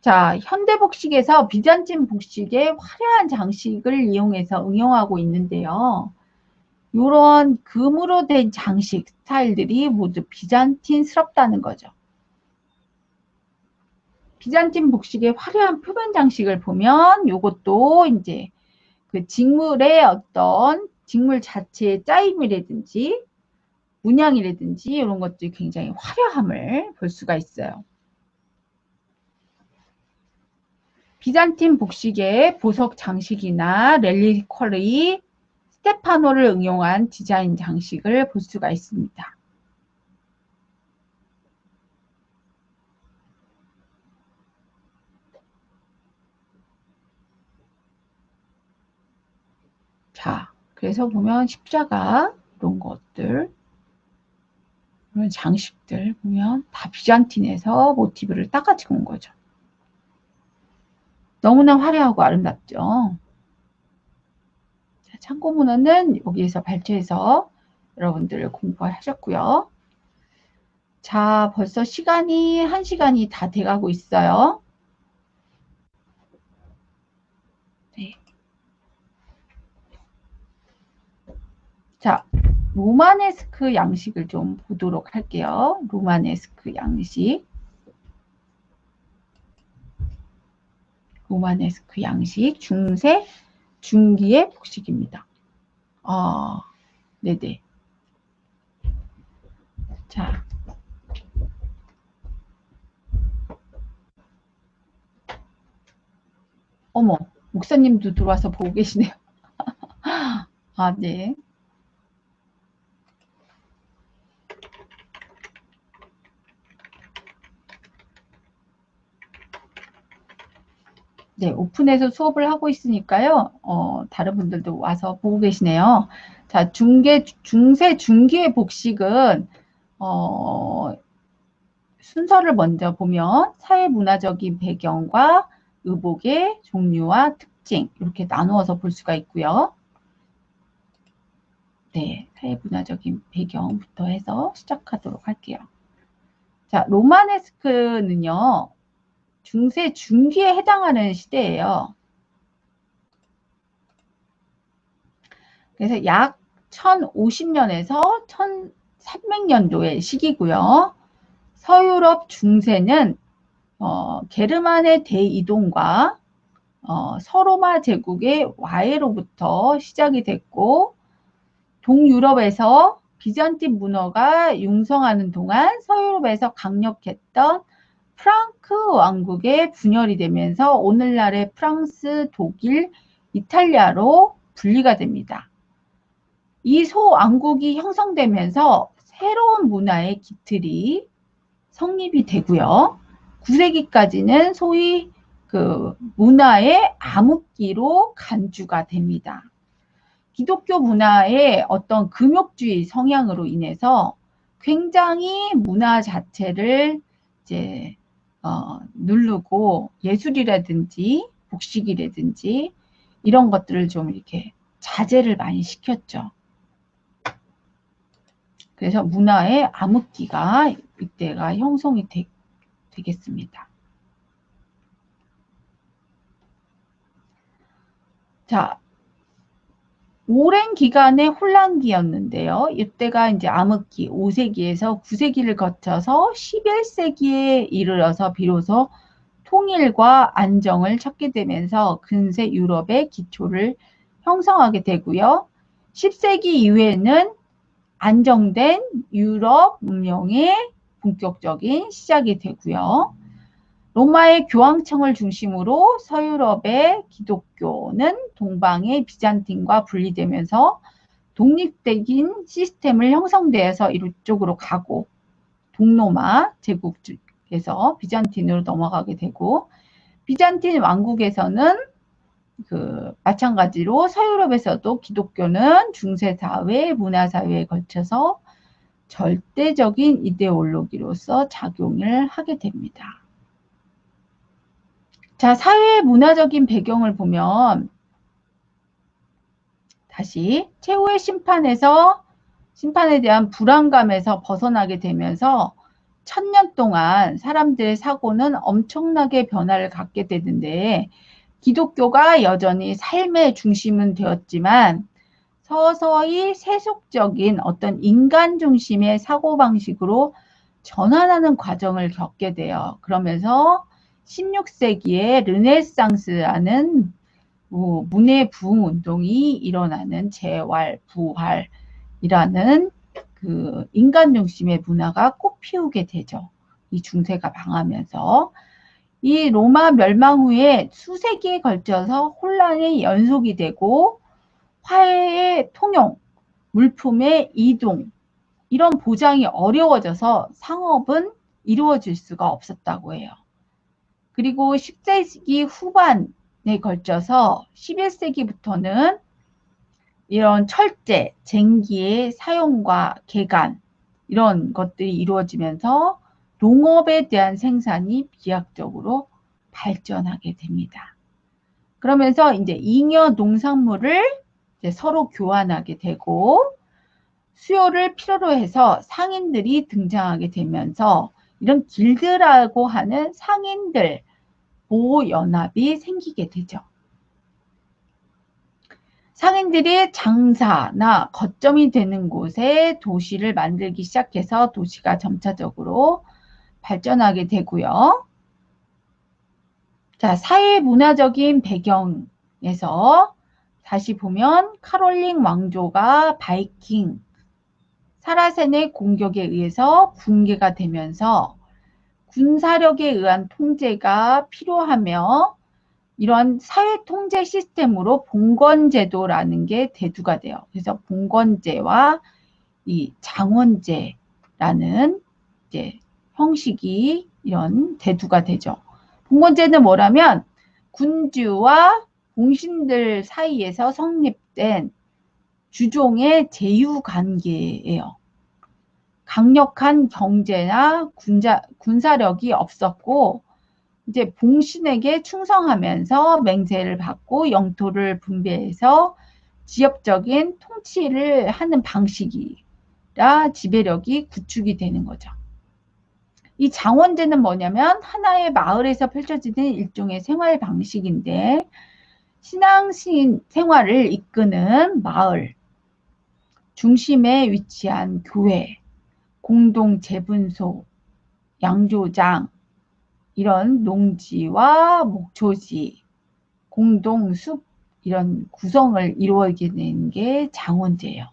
Speaker 1: 자, 현대 복식에서 비잔틴 복식의 화려한 장식을 이용해서 응용하고 있는데요. 이런 금으로 된 장식 스타일들이 모두 비잔틴스럽다는 거죠. 비잔틴 복식의 화려한 표면 장식을 보면 이것도 이제 그 직물의 어떤 직물 자체의 짜임이라든지 문양이라든지 이런 것들이 굉장히 화려함을 볼 수가 있어요. 비잔틴 복식의 보석 장식이나 렐리쿼리, 스테파노를 응용한 디자인 장식을 볼 수가 있습니다. 자, 그래서 보면 십자가 이런 것들, 이런 장식들 보면 다 비잔틴에서 모티브를 따가지고 온 거죠. 너무나 화려하고 아름답죠. 자, 참고 문헌은 여기에서 발췌해서 여러분들 공부하셨고요. 자, 벌써 시간이 1시간이 다 돼가고 있어요. 네. 자, 로마네스크 양식을 좀 보도록 할게요. 로마네스크 양식. 로마네스크 양식 중세 중기의 복식입니다. 네네. 자, 어머, 목사님도 들어와서 보고 계시네요. 아, 네. 네, 오픈해서 수업을 하고 있으니까요. 다른 분들도 와서 보고 계시네요. 자, 중세 중기의 복식은 순서를 먼저 보면 사회문화적인 배경과 의복의 종류와 특징 이렇게 나누어서 볼 수가 있고요. 네, 사회문화적인 배경부터 해서 시작하도록 할게요. 자, 로마네스크는요. 중세 중기에 해당하는 시대예요. 그래서 약 1050년에서 1300년도의 시기고요. 서유럽 중세는 게르만의 대이동과 서로마 제국의 와해로부터 시작이 됐고 동유럽에서 비잔틴 문화가 융성하는 동안 서유럽에서 강력했던 프랑크 왕국의 분열이 되면서 오늘날의 프랑스, 독일, 이탈리아로 분리가 됩니다. 이 소왕국이 형성되면서 새로운 문화의 기틀이 성립이 되고요. 9세기까지는 소위 그 문화의 암흑기로 간주가 됩니다. 기독교 문화의 어떤 금욕주의 성향으로 인해서 굉장히 문화 자체를 이제 누르고 예술이라든지 복식이라든지 이런 것들을 좀 이렇게 자제를 많이 시켰죠. 그래서 문화의 암흑기가 이때가 형성이 되겠습니다. 자, 오랜 기간의 혼란기였는데요. 이때가 이제 암흑기 5세기에서 9세기를 거쳐서 11세기에 이르러서 비로소 통일과 안정을 찾게 되면서 근세 유럽의 기초를 형성하게 되고요. 10세기 이후에는 안정된 유럽 문명의 본격적인 시작이 되고요. 로마의 교황청을 중심으로 서유럽의 기독교는 동방의 비잔틴과 분리되면서 독립적인 시스템을 형성되어서 이쪽으로 가고 동로마 제국에서 비잔틴으로 넘어가게 되고 비잔틴 왕국에서는 마찬가지로 서유럽에서도 기독교는 중세사회, 문화사회에 걸쳐서 절대적인 이데올로기로서 작용을 하게 됩니다. 자, 사회 문화적인 배경을 보면 다시 최후의 심판에 대한 불안감에서 벗어나게 되면서 1000년 동안 사람들의 사고는 엄청나게 변화를 갖게 되는데 기독교가 여전히 삶의 중심은 되었지만 서서히 세속적인 어떤 인간 중심의 사고방식으로 전환하는 과정을 겪게 돼요. 그러면서 16세기에 르네상스라는 문예 부흥 운동이 일어나는 재활, 부활이라는 인간 중심의 문화가 꽃피우게 되죠. 이 중세가 망하면서 이 로마 멸망 후에 수세기에 걸쳐서 혼란의 연속이 되고 화해의 통용, 물품의 이동 이런 보장이 어려워져서 상업은 이루어질 수가 없었다고 해요. 그리고 10세기 후반에 걸쳐서 11세기부터는 이런 철제, 쟁기의 사용과 개간 이런 것들이 이루어지면서 농업에 대한 생산이 비약적으로 발전하게 됩니다. 그러면서 이제 잉여 농산물을 이제 서로 교환하게 되고 수요를 필요로 해서 상인들이 등장하게 되면서 이런 길드라고 하는 상인들 보호연합이 생기게 되죠. 상인들이 장사나 거점이 되는 곳에 도시를 만들기 시작해서 도시가 점차적으로 발전하게 되고요. 자, 사회 문화적인 배경에서 다시 보면 카롤링 왕조가 바이킹 사라센의 공격에 의해서 붕괴가 되면서 군사력에 의한 통제가 필요하며 이런 사회 통제 시스템으로 봉건제도라는 게 대두가 돼요. 그래서 봉건제와 이 장원제라는 이제 형식이 이런 대두가 되죠. 봉건제는 뭐라면 군주와 공신들 사이에서 성립된 주종의 제휴 관계예요. 강력한 경제나 군사력이 없었고 이제 봉신에게 충성하면서 맹세를 받고 영토를 분배해서 지역적인 통치를 하는 방식이라 지배력이 구축이 되는 거죠. 이 장원제는 뭐냐면 하나의 마을에서 펼쳐지는 일종의 생활 방식인데 신앙신 생활을 이끄는 마을, 중심에 위치한 교회, 공동 재분소, 양조장, 이런 농지와 목초지, 공동숲 이런 구성을 이루어지게 되는 게 장원제예요.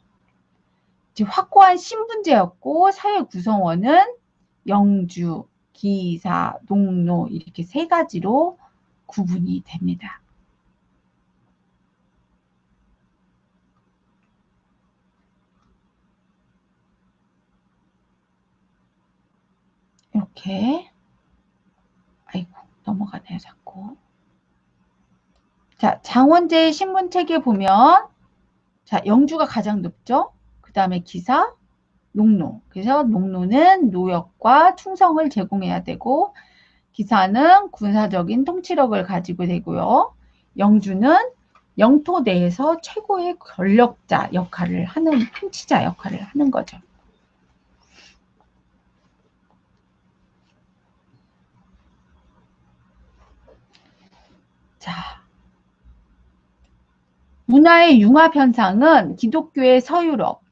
Speaker 1: 확고한 신분제였고 사회 구성원은 영주, 기사, 농노 이렇게 세 가지로 구분이 됩니다. 이렇게 아이고 넘어가네요 자꾸. 자, 장원제의 신분체계 보면 자, 영주가 가장 높죠. 그 다음에 기사, 농노. 그래서 농노는 노역과 충성을 제공해야 되고 기사는 군사적인 통치력을 가지고 되고요. 영주는 영토 내에서 최고의 권력자 역할을 하는 통치자 역할을 하는 거죠. 자, 문화의 융합 현상은 기독교의 서유럽,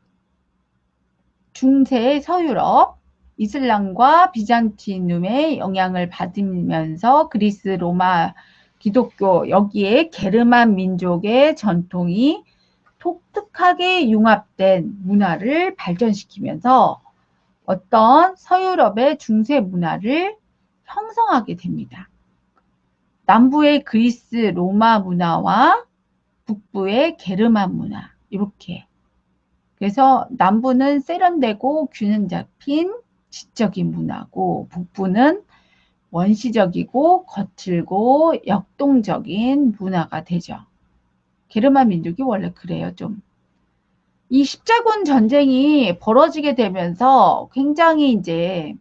Speaker 1: 중세의 서유럽, 이슬람과 비잔티눔의 영향을 받으면서 그리스, 로마, 기독교 여기에 게르만 민족의 전통이 독특하게 융합된 문화를 발전시키면서 어떤 서유럽의 중세 문화를 형성하게 됩니다. 남부의 그리스, 로마 문화와 북부의 게르만 문화 이렇게 그래서 남부는 세련되고 균형 잡힌 지적인 문화고 북부는 원시적이고 거칠고 역동적인 문화가 되죠. 게르만 민족이 원래 그래요, 좀. 이 십자군 전쟁이 벌어지게 되면서 굉장히 이제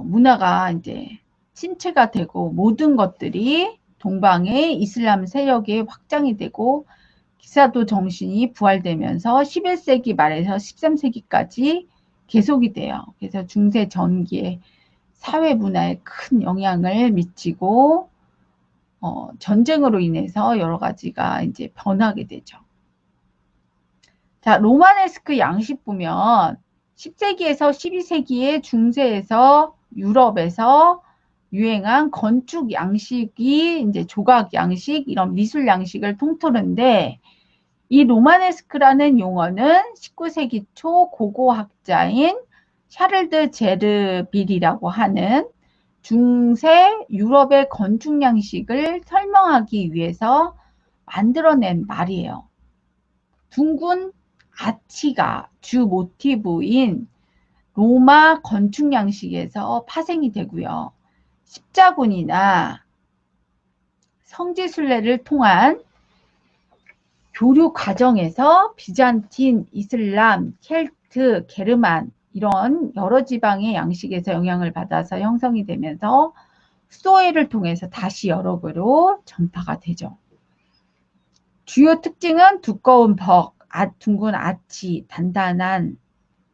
Speaker 1: 문화가 이제 침체가 되고 모든 것들이 동방의 이슬람 세력이 확장이 되고 기사도 정신이 부활되면서 11세기 말에서 13세기까지 계속이 돼요. 그래서 중세 전기에 사회 문화에 큰 영향을 미치고 전쟁으로 인해서 여러 가지가 이제 변하게 되죠. 자, 로마네스크 양식 보면 10세기에서 12세기에 중세에서 유럽에서 유행한 건축 양식이 이제 조각 양식, 이런 미술 양식을 통틀는데 이 로마네스크라는 용어는 19세기 초 고고학자인 샤를드 제르빌이라고 하는 중세 유럽의 건축 양식을 설명하기 위해서 만들어낸 말이에요. 둥근 아치가 주 모티브인 로마 건축 양식에서 파생이 되고요. 십자군이나 성지순례를 통한 교류 과정에서 비잔틴, 이슬람, 켈트, 게르만 이런 여러 지방의 양식에서 영향을 받아서 형성이 되면서 수도회를 통해서 다시 여러 개로 전파가 되죠. 주요 특징은 두꺼운 벽, 둥근 아치, 단단한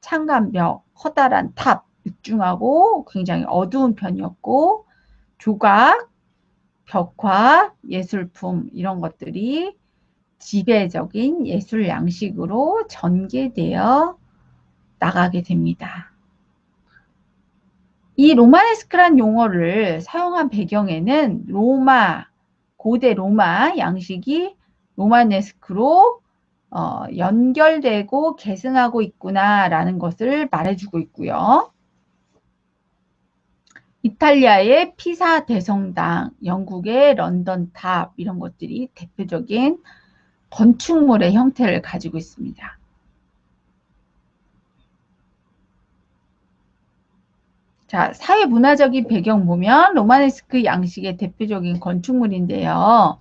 Speaker 1: 창간벽, 커다란 탑, 육중하고 굉장히 어두운 편이었고 조각, 벽화, 예술품 이런 것들이 지배적인 예술 양식으로 전개되어 나가게 됩니다. 이 로마네스크란 용어를 사용한 배경에는 고대 로마 양식이 로마네스크로 연결되고 계승하고 있구나라는 것을 말해주고 있고요. 이탈리아의 피사 대성당, 영국의 런던 탑 이런 것들이 대표적인 건축물의 형태를 가지고 있습니다. 자, 사회 문화적인 배경 보면 로마네스크 양식의 대표적인 건축물인데요.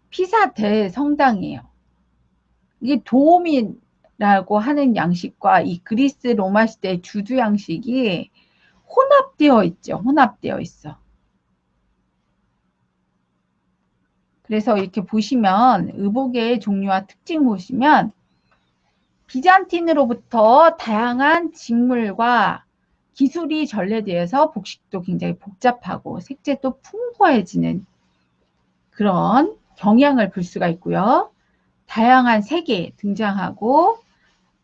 Speaker 1: 피사 대성당이에요. 이게 도움이라고 하는 양식과 이 그리스 로마 시대의 주두 양식이 혼합되어 있죠. 혼합되어 있어. 그래서 이렇게 보시면 의복의 종류와 특징 보시면 비잔틴으로부터 다양한 직물과 기술이 전래되어서 복식도 굉장히 복잡하고 색채도 풍부해지는 그런 경향을 볼 수가 있고요. 다양한 색이 등장하고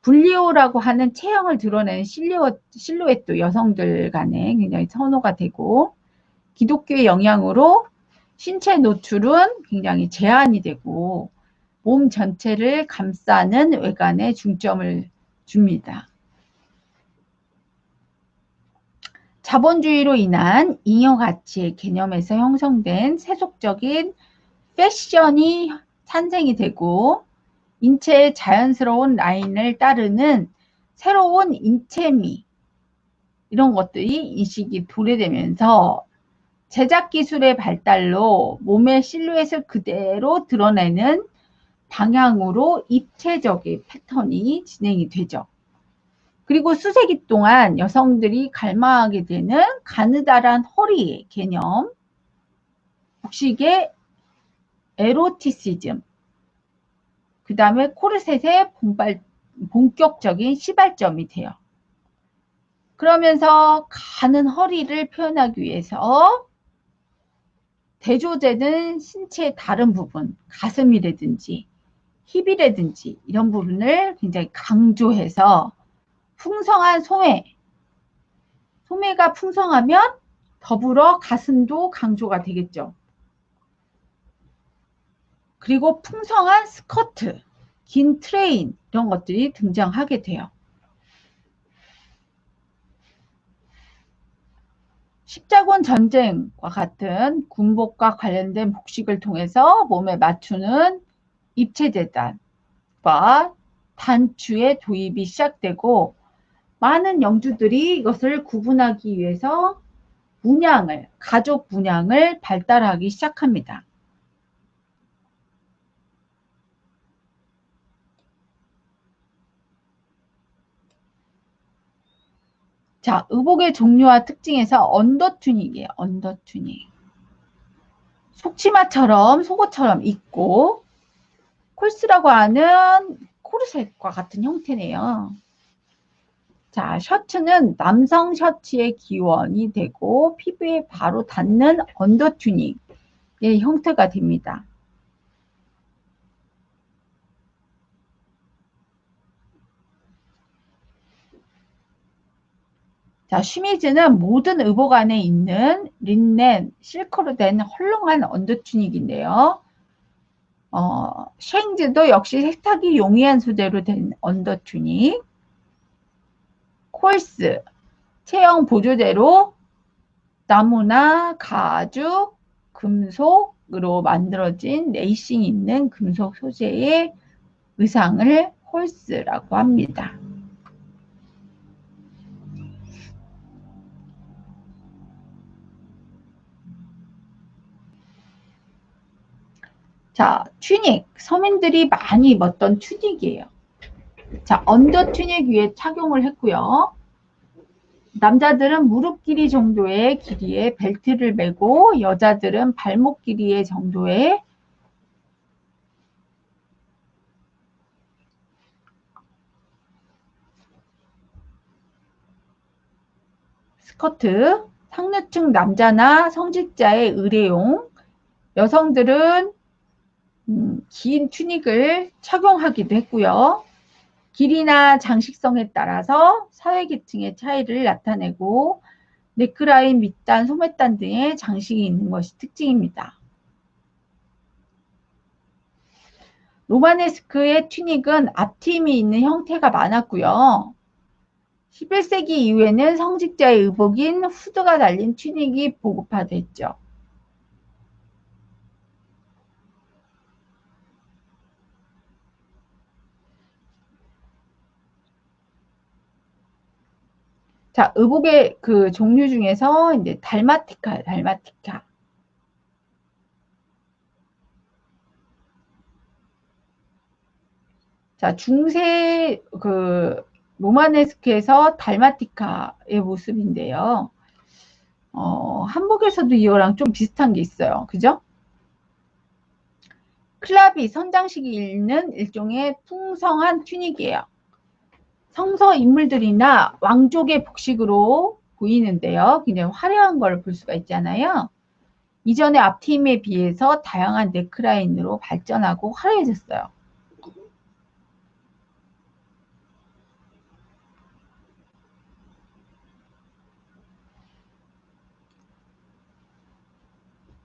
Speaker 1: 불리오라고 하는 체형을 드러내는 실루엣도 여성들 간에 굉장히 선호가 되고 기독교의 영향으로 신체 노출은 굉장히 제한이 되고 몸 전체를 감싸는 외관에 중점을 줍니다. 자본주의로 인한 잉여가치의 개념에서 형성된 세속적인 패션이 탄생이 되고 인체의 자연스러운 라인을 따르는 새로운 인체미 이런 것들이 인식이 도래되면서 제작 기술의 발달로 몸의 실루엣을 그대로 드러내는 방향으로 입체적인 패턴이 진행이 되죠. 그리고 수세기 동안 여성들이 갈망하게 되는 가느다란 허리의 개념, 복식의 에로티시즘, 그 다음에 코르셋의 본격적인 시발점이 돼요. 그러면서 가는 허리를 표현하기 위해서 대조되는 신체의 다른 부분, 가슴이라든지 힙이라든지 이런 부분을 굉장히 강조해서 풍성한 소매가 풍성하면 더불어 가슴도 강조가 되겠죠. 그리고 풍성한 스커트, 긴 트레인 이런 것들이 등장하게 돼요. 십자군 전쟁과 같은 군복과 관련된 복식을 통해서 몸에 맞추는 입체재단과 단추의 도입이 시작되고 많은 영주들이 이것을 구분하기 위해서 가족 문양을 발달하기 시작합니다. 자, 의복의 종류와 특징에서 언더투닉이에요. 언더투닉. 속옷처럼 입고 콜스라고 하는 코르셋과 같은 형태네요. 자, 셔츠는 남성 셔츠의 기원이 되고 피부에 바로 닿는 언더투닉의 형태가 됩니다. 자, 쉬미즈는 모든 의복 안에 있는 린넨, 실크로 된 헐렁한 언더투닉인데요. 쉥즈도 역시 세탁이 용이한 소재로 된 언더투닉. 콜스, 체형 보조제로 나무나 가죽, 금속으로 만들어진 레이싱 있는 금속 소재의 의상을 홀스라고 합니다. 자, 튜닉. 서민들이 많이 입었던 튜닉이에요. 자, 언더 튜닉 위에 착용을 했고요. 남자들은 무릎 길이 정도의 길이의 벨트를 매고 여자들은 발목 길이의 정도의 스커트, 상류층 남자나 성직자의 의례용, 여성들은 긴 튜닉을 착용하기도 했고요. 길이나 장식성에 따라서 사회계층의 차이를 나타내고 넥라인, 밑단, 소매단 등의 장식이 있는 것이 특징입니다. 로마네스크의 튜닉은 앞팀이 있는 형태가 많았고요. 11세기 이후에는 성직자의 의복인 후드가 달린 튜닉이 보급화됐죠. 자, 의복의 그 종류 중에서 이제 달마티카. 자, 중세 그 로마네스크에서 달마티카의 모습인데요. 한복에서도 이거랑 좀 비슷한 게 있어요. 그죠? 클라비, 선장식이 있는 일종의 풍성한 튜닉이에요. 성서 인물들이나 왕족의 복식으로 보이는데요. 굉장히 화려한 걸 볼 수가 있잖아요. 이전의 앞팀에 비해서 다양한 넥라인으로 발전하고 화려해졌어요.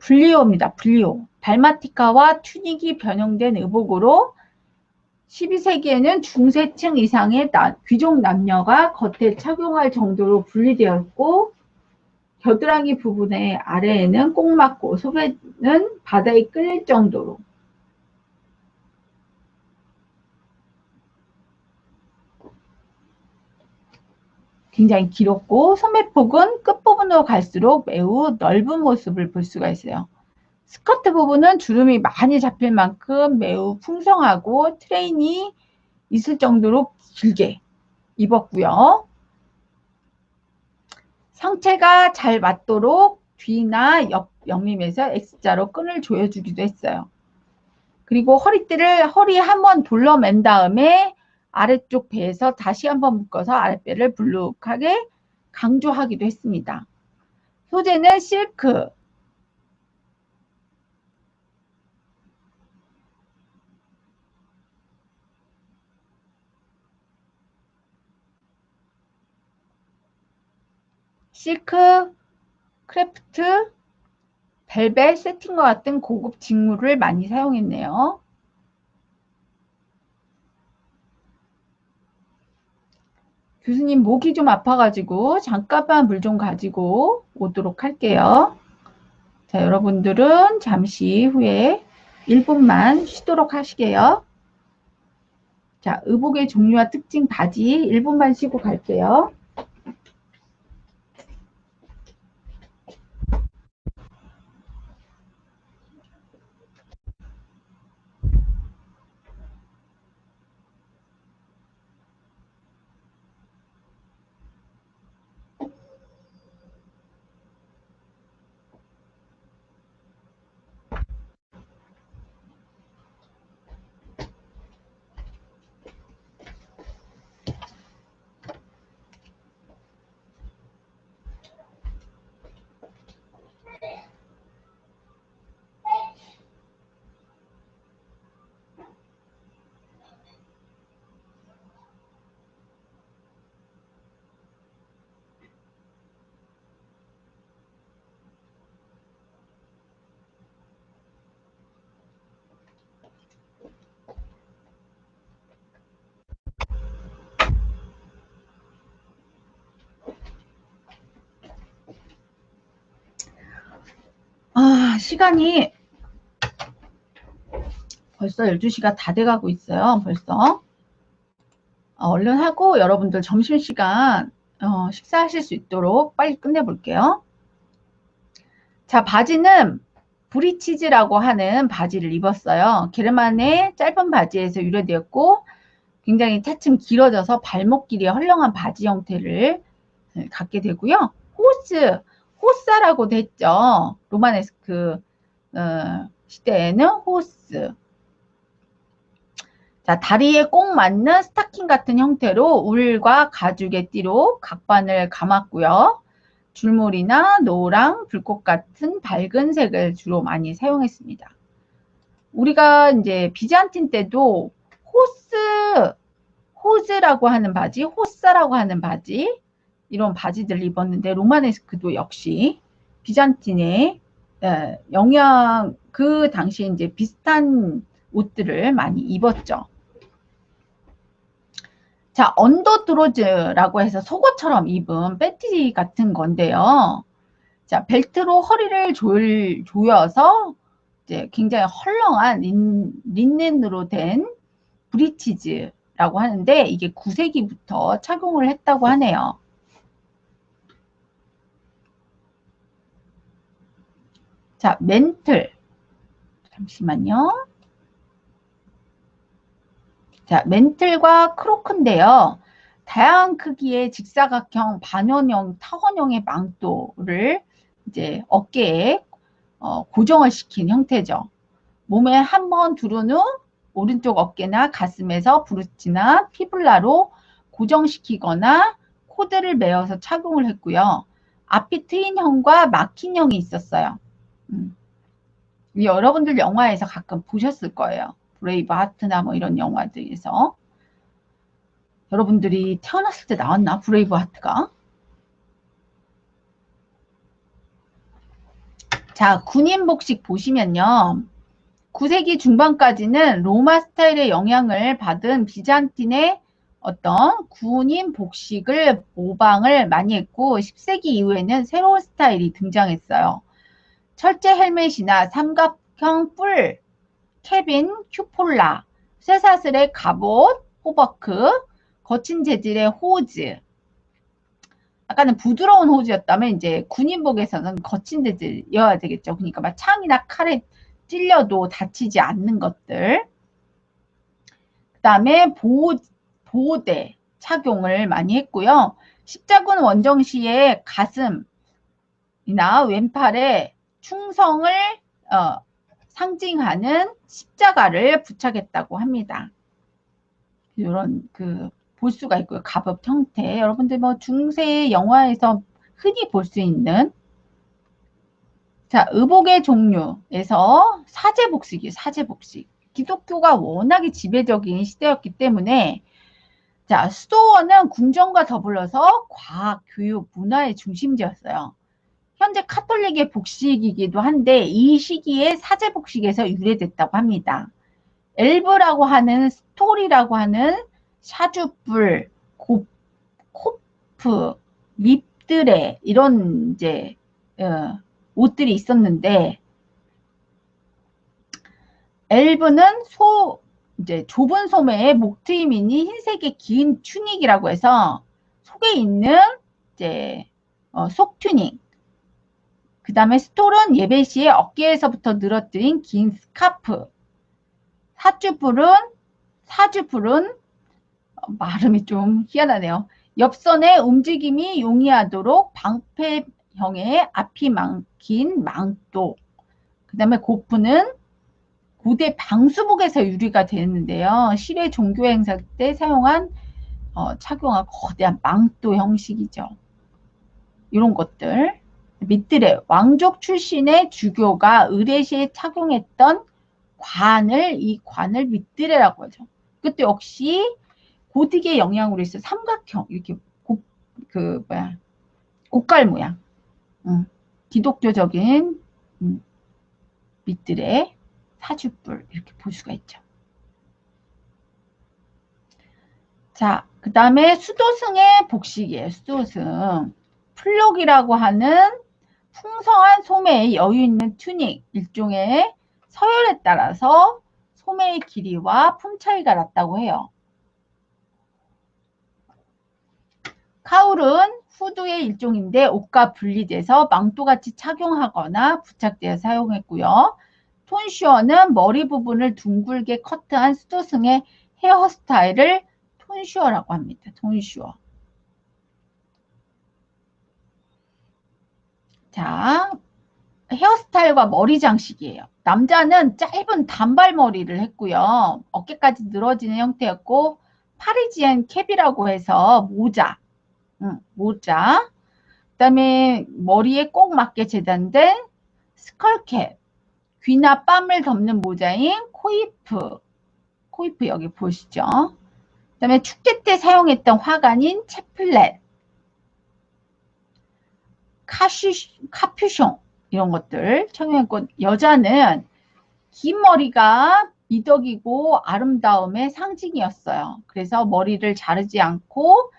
Speaker 1: 블리오입니다. 블리오. 달마티카와 튜닉이 변형된 의복으로 12세기에는 중세층 이상의 귀족 남녀가 겉에 착용할 정도로 분리되었고 겨드랑이 부분의 아래에는 꼭 맞고 소매는 바다에 끌릴 정도로 굉장히 길었고 소매폭은 끝부분으로 갈수록 매우 넓은 모습을 볼 수가 있어요. 스커트 부분은 주름이 많이 잡힐 만큼 매우 풍성하고 트레인이 있을 정도로 길게 입었고요. 상체가 잘 맞도록 뒤나 옆림에서 X자로 끈을 조여주기도 했어요. 그리고 허리 한번 둘러맨 다음에 아래쪽 배에서 다시 한번 묶어서 아랫배를 불룩하게 강조하기도 했습니다. 소재는 실크, 크래프트, 벨벳, 세틴과 같은 고급 직물을 많이 사용했네요. 교수님 목이 좀 아파가지고 잠깐만 물 좀 가지고 오도록 할게요. 자, 여러분들은 잠시 후에 1분만 쉬도록 하시게요. 자, 의복의 종류와 특징 바지 1분만 쉬고 갈게요. 시간이 벌써 12시가 다 돼가고 있어요. 벌써. 얼른 하고 여러분들 점심시간 식사하실 수 있도록 빨리 끝내볼게요. 자, 바지는 브리치즈라고 하는 바지를 입었어요. 게르만의 짧은 바지에서 유래되었고 굉장히 차츰 길어져서 발목 길이의 헐렁한 바지 형태를 갖게 되고요. 호스라고 됐죠. 로마네스크 시대에는 호스. 자, 다리에 꼭 맞는 스타킹 같은 형태로 울과 가죽의 띠로 각반을 감았고요. 줄무늬나 노랑, 불꽃 같은 밝은 색을 주로 많이 사용했습니다. 우리가 이제 비잔틴 때도 호즈라고 하는 바지, 호사라고 하는 바지, 이런 바지들을 입었는데 로마네스크도 역시 비잔틴의 영향, 그 당시에 이제 비슷한 옷들을 많이 입었죠. 자, 언더드로즈라고 해서 속옷처럼 입은 패티 같은 건데요. 자, 벨트로 허리를 조여서 이제 굉장히 헐렁한 린넨으로 된 브리치즈라고 하는데 이게 9세기부터 착용을 했다고 하네요. 자, 멘틀. 잠시만요. 자, 멘틀과 크로크인데요. 다양한 크기의 직사각형, 반원형, 타원형의 망토를 이제 어깨에 고정을 시킨 형태죠. 몸에 한 번 두른 후 오른쪽 어깨나 가슴에서 브루치나 피블라로 고정시키거나 코드를 메어서 착용을 했고요. 앞이 트인 형과 막힌 형이 있었어요. 여러분들 영화에서 가끔 보셨을 거예요. 브레이브 하트나 뭐 이런 영화들에서. 여러분들이 태어났을 때 나왔나? 브레이브 하트가? 자, 군인 복식 보시면요. 9세기 중반까지는 로마 스타일의 영향을 받은 비잔틴의 어떤 군인 복식을 모방을 많이 했고 10세기 이후에는 새로운 스타일이 등장했어요. 철제 헬멧이나 삼각형 뿔, 캐빈, 큐폴라, 쇠사슬의 갑옷, 호버크, 거친 재질의 호즈. 아까는 부드러운 호즈였다면 이제 군인복에서는 거친 재질이어야 되겠죠. 그러니까 막 창이나 칼에 찔려도 다치지 않는 것들. 그 다음에 보호대 착용을 많이 했고요. 십자군 원정 시에 가슴이나 왼팔에 충성을 상징하는 십자가를 부착했다고 합니다. 이런 볼 수가 있고요. 갑옷 형태. 여러분들 뭐 중세 영화에서 흔히 볼 수 있는. 자, 의복의 종류에서 사제복식이에요. 사제복식. 기독교가 워낙에 지배적인 시대였기 때문에 자, 수도원은 궁정과 더불어서 과학, 교육, 문화의 중심지였어요. 현재 카톨릭의 복식이기도 한데 이 시기에 사제복식에서 유래됐다고 합니다. 엘브라고 하는 스토리라고 하는 샤주뿔, 코프, 립드레 이런 이제 옷들이 있었는데 엘브는 이제 좁은 소매에 목트임이니 흰색의 긴 튜닉이라고 해서 속에 있는 이제 속 튜닉. 그 다음에 스톨은 예배 시에 어깨에서부터 늘어뜨린 긴 스카프. 사주풀은 발음이 좀 희한하네요. 옆선의 움직임이 용이하도록 방패형의 앞이 긴 망토. 그 다음에 고프는 고대 방수복에서 유리가 되는데요. 실외 종교 행사 때 사용한 착용한 거대한 망토 형식이죠. 이런 것들. 밑들에 왕족 출신의 주교가 의례시에 착용했던 이 관을 밑들레라고 하죠. 그것도 역시 고딕의 영향으로 있어 삼각형 이렇게 곡갈 모양, 기독교적인 밑들에 사주뿔 이렇게 볼 수가 있죠. 자, 그 다음에 수도승의 복식이에요. 수도승. 플록이라고 하는 풍성한 소매에 여유 있는 튜닉, 일종의 서열에 따라서 소매의 길이와 품 차이가 났다고 해요. 카울은 후드의 일종인데 옷과 분리돼서 망토같이 착용하거나 부착되어 사용했고요. 톤슈어는 머리 부분을 둥글게 커트한 수도승의 헤어스타일을 톤슈어라고 합니다. 톤슈어. 자, 헤어스타일과 머리 장식이에요. 남자는 짧은 단발머리를 했고요. 어깨까지 늘어지는 형태였고 파리지안 캡이라고 해서 모자. 그 다음에 머리에 꼭 맞게 재단된 스컬캡. 귀나 뺨을 덮는 모자인 코이프 여기 보시죠. 그 다음에 축제 때 사용했던 화관인 채플렛, 카퓨숑 이런 것들 착용했고, 여자는 긴 머리가 미덕이고 아름다움의 상징이었어요. 그래서 머리를 자르지 않고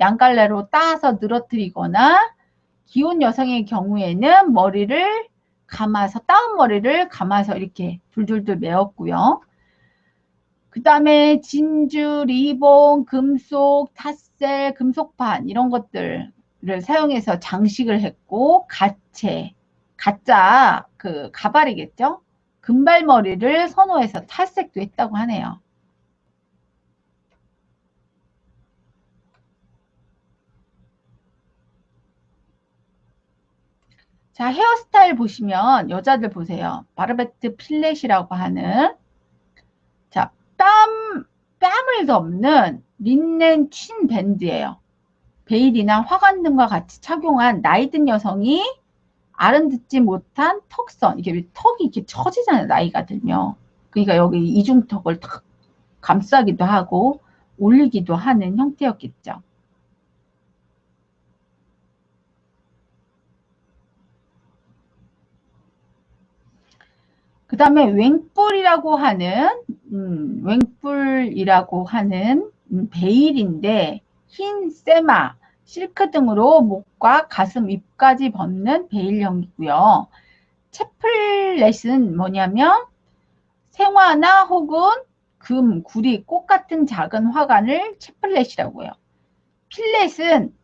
Speaker 1: 양갈래로 따서 늘어뜨리거나 기혼 여성의 경우에는 따은 머리를 감아서 이렇게 둘둘둘 메었고요. 그 다음에 진주, 리본, 금속, 탓셀, 금속판 이런 것들을 사용해서 장식을 했고, 가짜 가발이겠죠? 금발머리를 선호해서 탈색도 했다고 하네요. 자, 헤어스타일 보시면 여자들 보세요. 바르베트 필렛이라고 하는, 자, 뺨을 덮는 린넨 친 밴드예요. 베일이나 화관 등과 같이 착용한 나이 든 여성이 아름듣지 못한 턱선, 이게 턱이 이렇게 처지잖아요, 나이가 들면. 그러니까 여기 이중턱을 탁 감싸기도 하고 올리기도 하는 형태였겠죠. 그 다음에 웽뿔이라고 하는 베일인데, 흰 세마, 실크 등으로 목과 가슴, 입까지 벗는 베일형이고요. 채플렛은 뭐냐면 생화나 혹은 금, 구리, 꽃 같은 작은 화관을 채플렛이라고 해요. 필렛은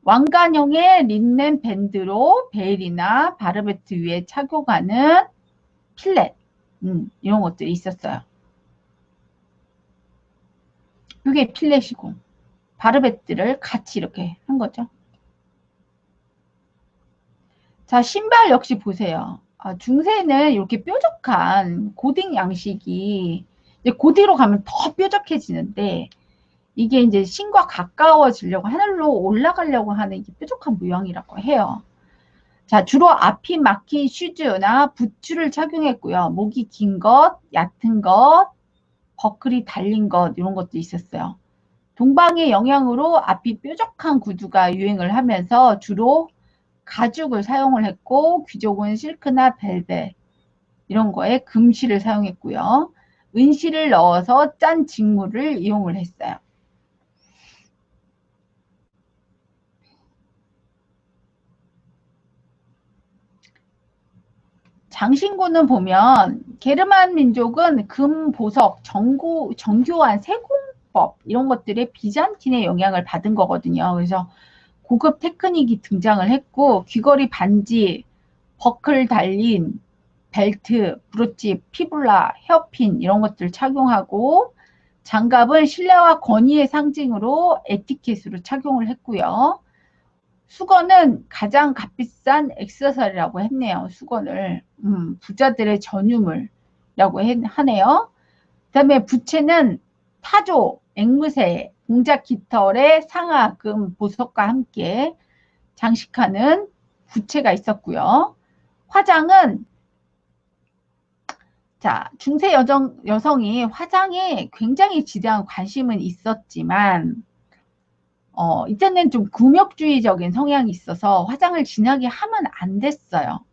Speaker 1: 왕관형의 린넨 밴드로 베일이나 바르베트 위에 착용하는 필렛, 이런 것들이 있었어요. 이게 필렛이고 바르베트를 같이 이렇게 한 거죠. 자, 신발 역시 보세요. 중세는 이렇게 뾰족한 고딕 양식이 고딕으로 가면 더 뾰족해지는데, 이게 이제 신과 가까워지려고 하늘로 올라가려고 하는 이게 뾰족한 모양이라고 해요. 자, 주로 앞이 막힌 슈즈나 부츠를 착용했고요. 목이 긴 것, 얕은 것, 버클이 달린 것 이런 것도 있었어요. 동방의 영향으로 앞이 뾰족한 구두가 유행을 하면서 주로 가죽을 사용을 했고, 귀족은 실크나 벨벳 이런 거에 금실을 사용했고요. 은실을 넣어서 짠 직물을 이용을 했어요. 장신구는 보면 게르만 민족은 금, 보석, 정교한 세공법 이런 것들에 비잔틴의 영향을 받은 거거든요. 그래서 고급 테크닉이 등장을 했고 귀걸이, 반지, 버클 달린 벨트, 브로치, 피블라, 헤어핀 이런 것들 착용하고 장갑은 신뢰와 권위의 상징으로 에티켓으로 착용을 했고요. 수건은 가장 값비싼 액세서리라고 했네요. 수건을 부자들의 전유물이라고 하네요. 그 다음에 부채는 타조, 앵무새, 공작 깃털의 상아, 금, 보석과 함께 장식하는 부채가 있었고요. 화장은 자, 중세 여성이 화장에 굉장히 지대한 관심은 있었지만 이때는 좀 금욕주의적인 성향이 있어서 화장을 진하게 하면 안 됐어요.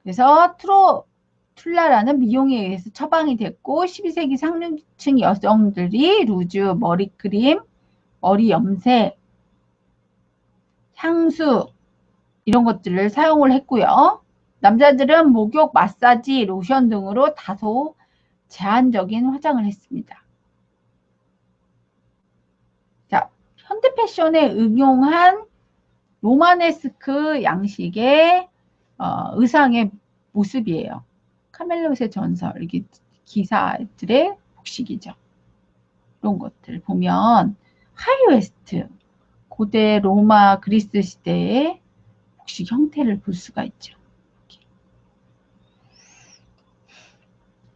Speaker 1: 그래서 툴라라는 미용에 의해서 처방이 됐고 12세기 상류층 여성들이 루즈, 머리크림, 머리 염색, 향수 이런 것들을 사용을 했고요. 남자들은 목욕, 마사지, 로션 등으로 다소 제한적인 화장을 했습니다. 자, 현대 패션에 응용한 로마네스크 양식의 의상의 모습이에요. 카멜롯의 전설, 이게 기사들의 복식이죠. 이런 것들 보면 하이웨스트, 고대 로마 그리스 시대의 복식 형태를 볼 수가 있죠.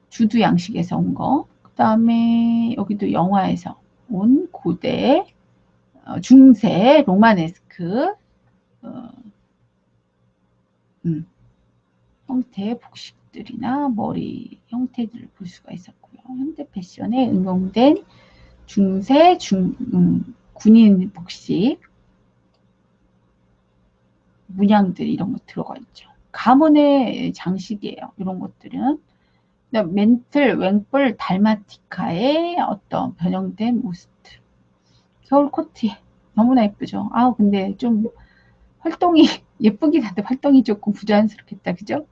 Speaker 1: 주두 양식에서 온 거. 그 다음에 여기도 영화에서 온 고대, 중세, 로마네스크 형태의 복식들이나 머리 형태들을 볼 수가 있었고요. 현대 패션에 응용된 중세, 군인 복식 문양들 이런 거 들어가 있죠. 가문의 장식이에요. 이런 것들은. 멘틀, 웽불, 달마티카의 어떤 변형된 모습들. 겨울 코트에 너무나 예쁘죠. 아, 근데 좀 활동이 예쁘긴 한데 활동이 조금 부자연스럽겠다. 그죠?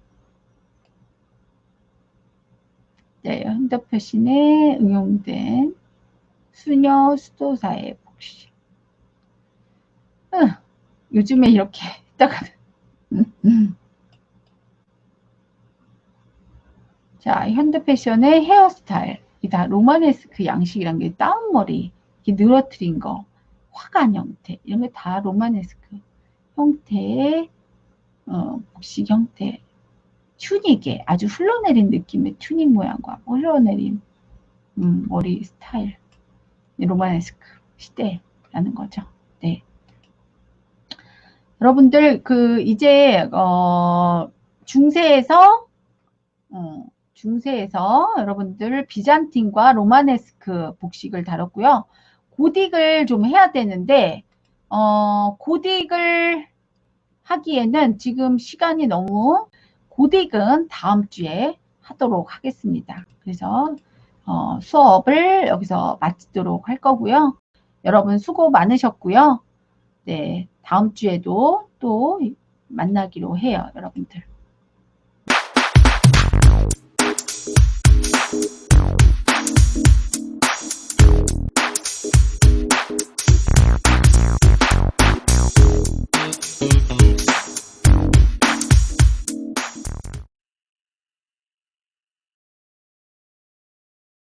Speaker 1: 네, 현대 패션에 응용된 수녀 수도사의 복식. 요즘에 이렇게 딱 자, 현대 패션의 헤어스타일이다. 로마네스크 양식이란 게 다운머리, 이렇게 늘어뜨린 거, 화관 형태, 이런 게 다 로마네스크 형태의 복식 형태. 튜닉에 아주 흘러내린 느낌의 튜닉 모양과 흘러내린 머리 스타일. 로마네스크 시대라는 거죠. 네. 여러분들 이제 중세에서 여러분들 비잔틴과 로마네스크 복식을 다뤘고요. 고딕을 좀 해야 되는데 고딕을 하기에는 지금 시간이 너무 고딕은 다음 주에 하도록 하겠습니다. 그래서 수업을 여기서 마치도록 할 거고요. 여러분 수고 많으셨고요. 네, 다음 주에도 또 만나기로 해요, 여러분들.